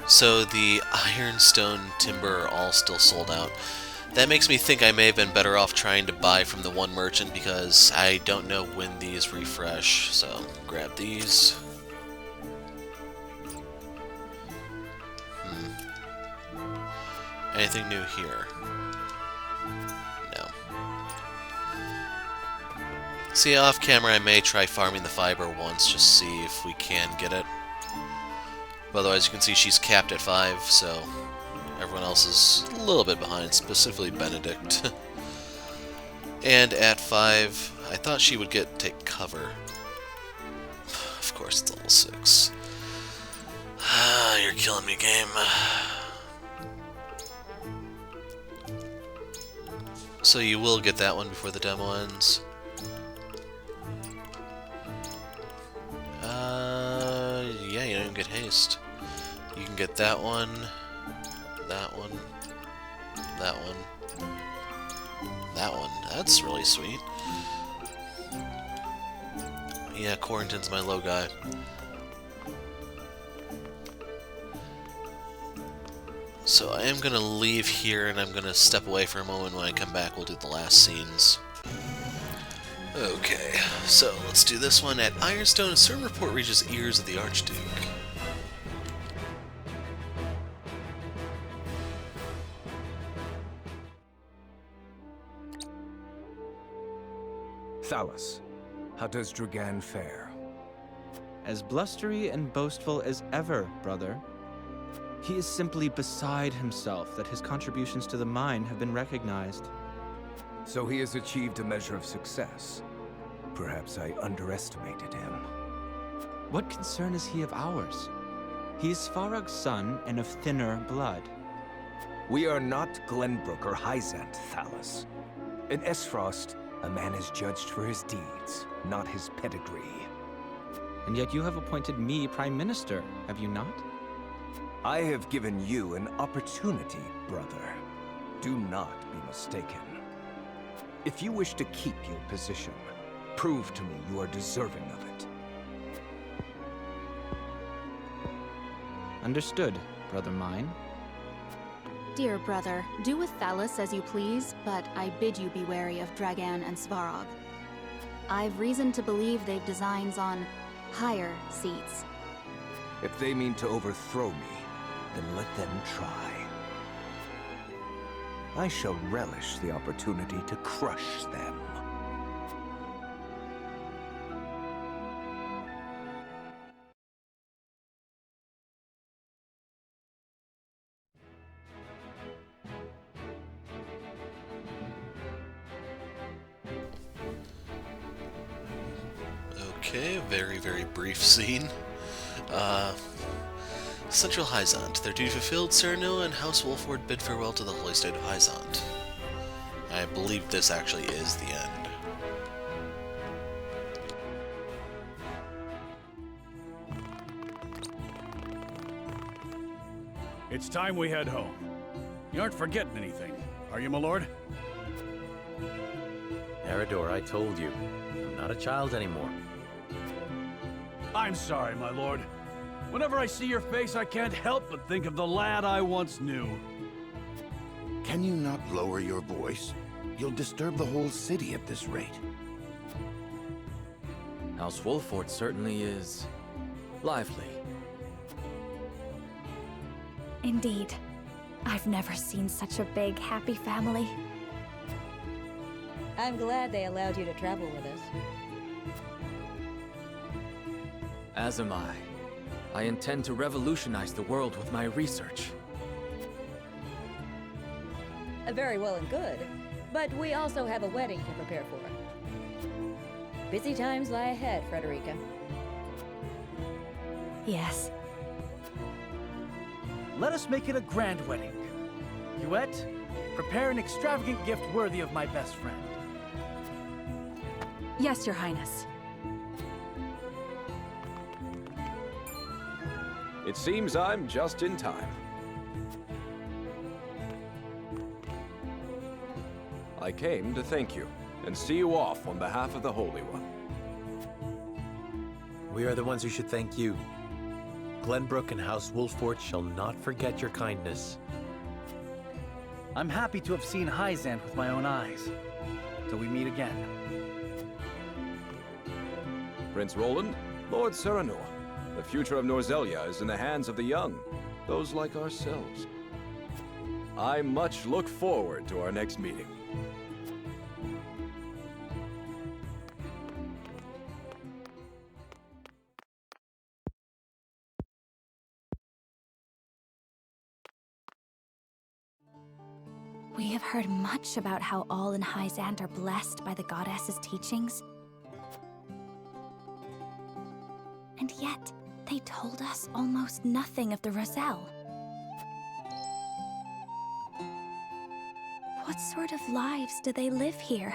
So the ironstone timber are all still sold out. That makes me think I may have been better off trying to buy from the one merchant because I don't know when these refresh. So grab these. Anything new here? No. See, off camera I may try farming the fiber once, just see if we can get it. But otherwise you can see she's capped at 5, so everyone else is a little bit behind, specifically Benedict. And at 5, I thought she would take cover. Of course it's level 6. You're killing me, game. So you will get that one before the demo ends. Yeah, you don't even get haste. You can get that one, that one, that one, that one. That's really sweet. Yeah, Quarantine's my low guy. So I am going to leave here and I'm going to step away for a moment. When I come back, we'll do the last scenes. Okay, so let's do this one. At Ironstone, a certain report reaches ears of the Archduke. Thalus, how does Dragan fare? As blustery and boastful as ever, brother. He is simply beside himself that his contributions to the mine have been recognized. So he has achieved a measure of success. Perhaps I underestimated him. What concern is he of ours? He is Farag's son and of thinner blood. We are not Glenbrook or Hyzante, Thalus. In Esfrost, a man is judged for his deeds, not his pedigree. And yet you have appointed me Prime Minister, have you not? I have given you an opportunity, brother. Do not be mistaken. If you wish to keep your position, prove to me you are deserving of it. Understood, brother mine. Dear brother, do with Thalus as you please, but I bid you be wary of Dragan and Svarog. I've reason to believe they've designs on higher seats. If they mean to overthrow me, then let them try. I shall relish the opportunity to crush them. Okay, very, very brief scene. Central Hyzante. Their duty fulfilled, Cyrano and House Wolford bid farewell to the holy state of Hyzante. I believe this actually is the end. It's time we head home. You aren't forgetting anything, are you, my lord? Eridor, I told you. I'm not a child anymore. I'm sorry, my lord. Whenever I see your face, I can't help but think of the lad I once knew. Can you not lower your voice? You'll disturb the whole city at this rate. House Wolford certainly is lively. Indeed. I've never seen such a big, happy family. I'm glad they allowed you to travel with us. As am I. I intend to revolutionize the world with my research. Very well and good, but we also have a wedding to prepare for. Busy times lie ahead, Frederica. Yes. Let us make it a grand wedding. Huette, prepare an extravagant gift worthy of my best friend. Yes, Your Highness. It seems I'm just in time. I came to thank you. and see you off on behalf of the Holy One. We are the ones who should thank you. Glenbrook and House Wolford shall not forget your kindness. I'm happy to have seen Hyzante with my own eyes. Till we meet again. Prince Roland, Lord Serenoa, the future of Norzelia is in the hands of the young, those like ourselves. I much look forward to our next meeting. We have heard much about how all in Hyzante are blessed by the goddess's teachings. And yet, they told us almost nothing of the Roselle. What sort of lives do they live here?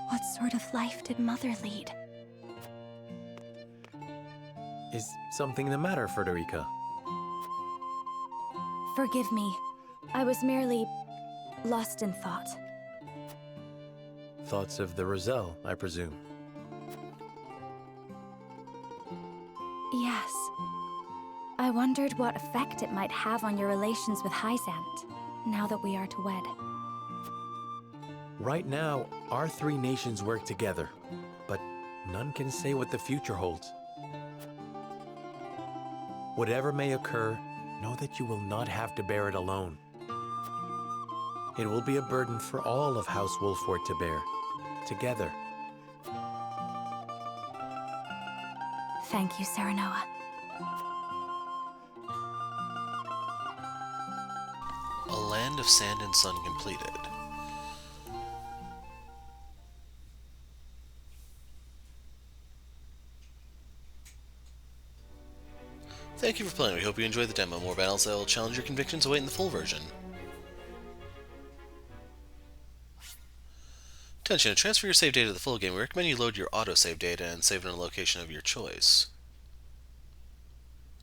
What sort of life did Mother lead? Is something the matter, Frederica? Forgive me. I was merely lost in thought. Thoughts of the Roselle, I presume. Yes. I wondered what effect it might have on your relations with Hyzante, now that we are to wed. Right now, our three nations work together, but none can say what the future holds. Whatever may occur, know that you will not have to bear it alone. It will be a burden for all of House Wolford to bear, together. Thank you, Serenoa. A Land of Sand and Sun completed. Thank you for playing. We hope you enjoyed the demo. More battles that will challenge your convictions await in the full version. Attention, to transfer your save data to the full game, we recommend you load your autosave data and save it in a location of your choice.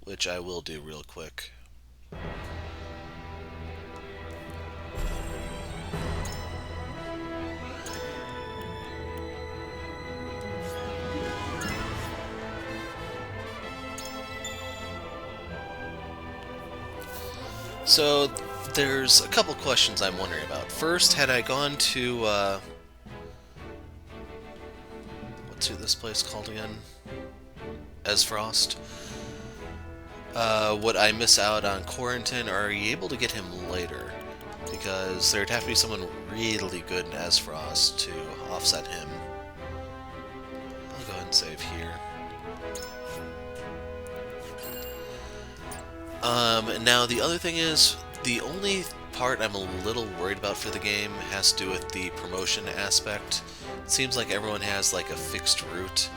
Which I will do real quick. So, there's a couple questions I'm wondering about. First, had I gone to, what's this place called again? Esfrost. Would I miss out on Quarantine, or are you able to get him later? Because there'd have to be someone really good in Esfrost to offset him. I'll go ahead and save here. Now the other thing is, the only part I'm a little worried about for the game has to do with the promotion aspect. It seems like everyone has like a fixed route.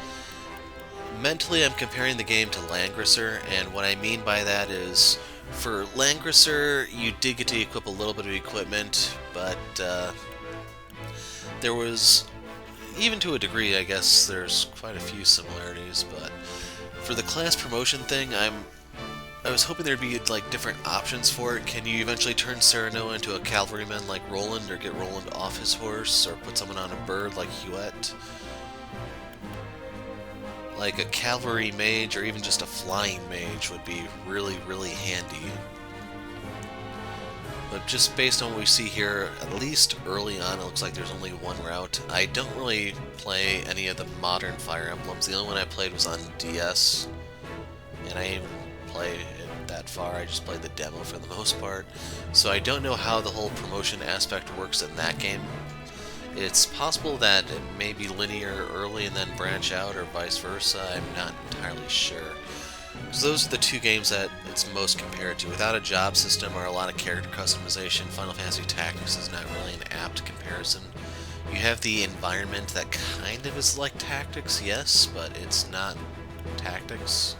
Mentally, I'm comparing the game to Langrisser, and what I mean by that is, for Langrisser, you did get to equip a little bit of equipment, but there was, even to a degree, I guess there's quite a few similarities, but for the class promotion thing, I was hoping there'd be like different options for it. Can you eventually turn Serenoa into a cavalryman like Roland, or get Roland off his horse, or put someone on a bird like Huette? Like a cavalry mage, or even just a flying mage would be really, really handy. But just based on what we see here, at least early on, it looks like there's only one route. I don't really play any of the modern Fire Emblems. The only one I played was on DS, and I didn't play it that far. I just played the demo for the most part. So I don't know how the whole promotion aspect works in that game. It's possible that it may be linear early and then branch out, or vice versa. I'm not entirely sure. Because those are the two games that it's most compared to. Without a job system or a lot of character customization, Final Fantasy Tactics is not really an apt comparison. You have the environment that kind of is like Tactics, yes, but it's not Tactics.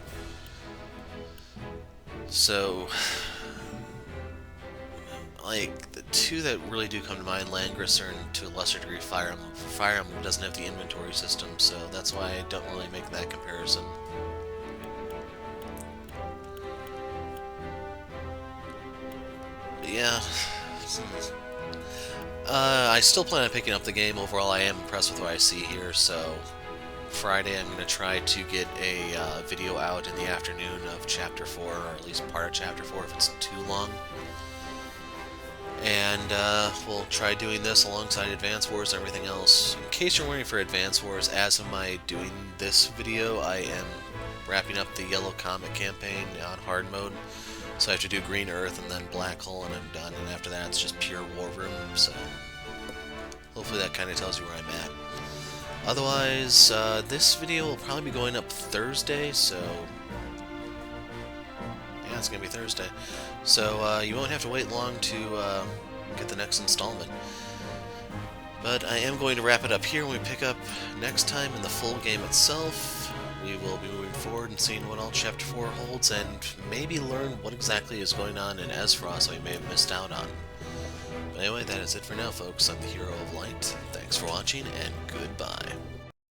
So, like, the two that really do come to mind, Langrisser and to a lesser degree Fire Emblem. Fire Emblem doesn't have the inventory system, so that's why I don't really make that comparison. But yeah, I still plan on picking up the game. Overall, I am impressed with what I see here, so Friday I'm going to try to get a video out in the afternoon of Chapter 4, or at least part of Chapter 4 if it's too long. And we'll try doing this alongside Advance Wars and everything else. In case you're wondering for Advance Wars, as of my doing this video, I am wrapping up the Yellow Comet campaign on hard mode. So I have to do Green Earth and then Black Hole and I'm done, and after that it's just pure War Room, so hopefully that kind of tells you where I'm at. Otherwise, this video will probably be going up Thursday, so yeah, it's going to be Thursday. So you won't have to wait long to get the next installment. But I am going to wrap it up here when we pick up next time in the full game itself. We will be moving forward and seeing what all Chapter 4 holds, and maybe learn what exactly is going on in Ezfrost that we may have missed out on. But anyway, that is it for now, folks. I'm the Hero of Light. Thanks for watching, and goodbye.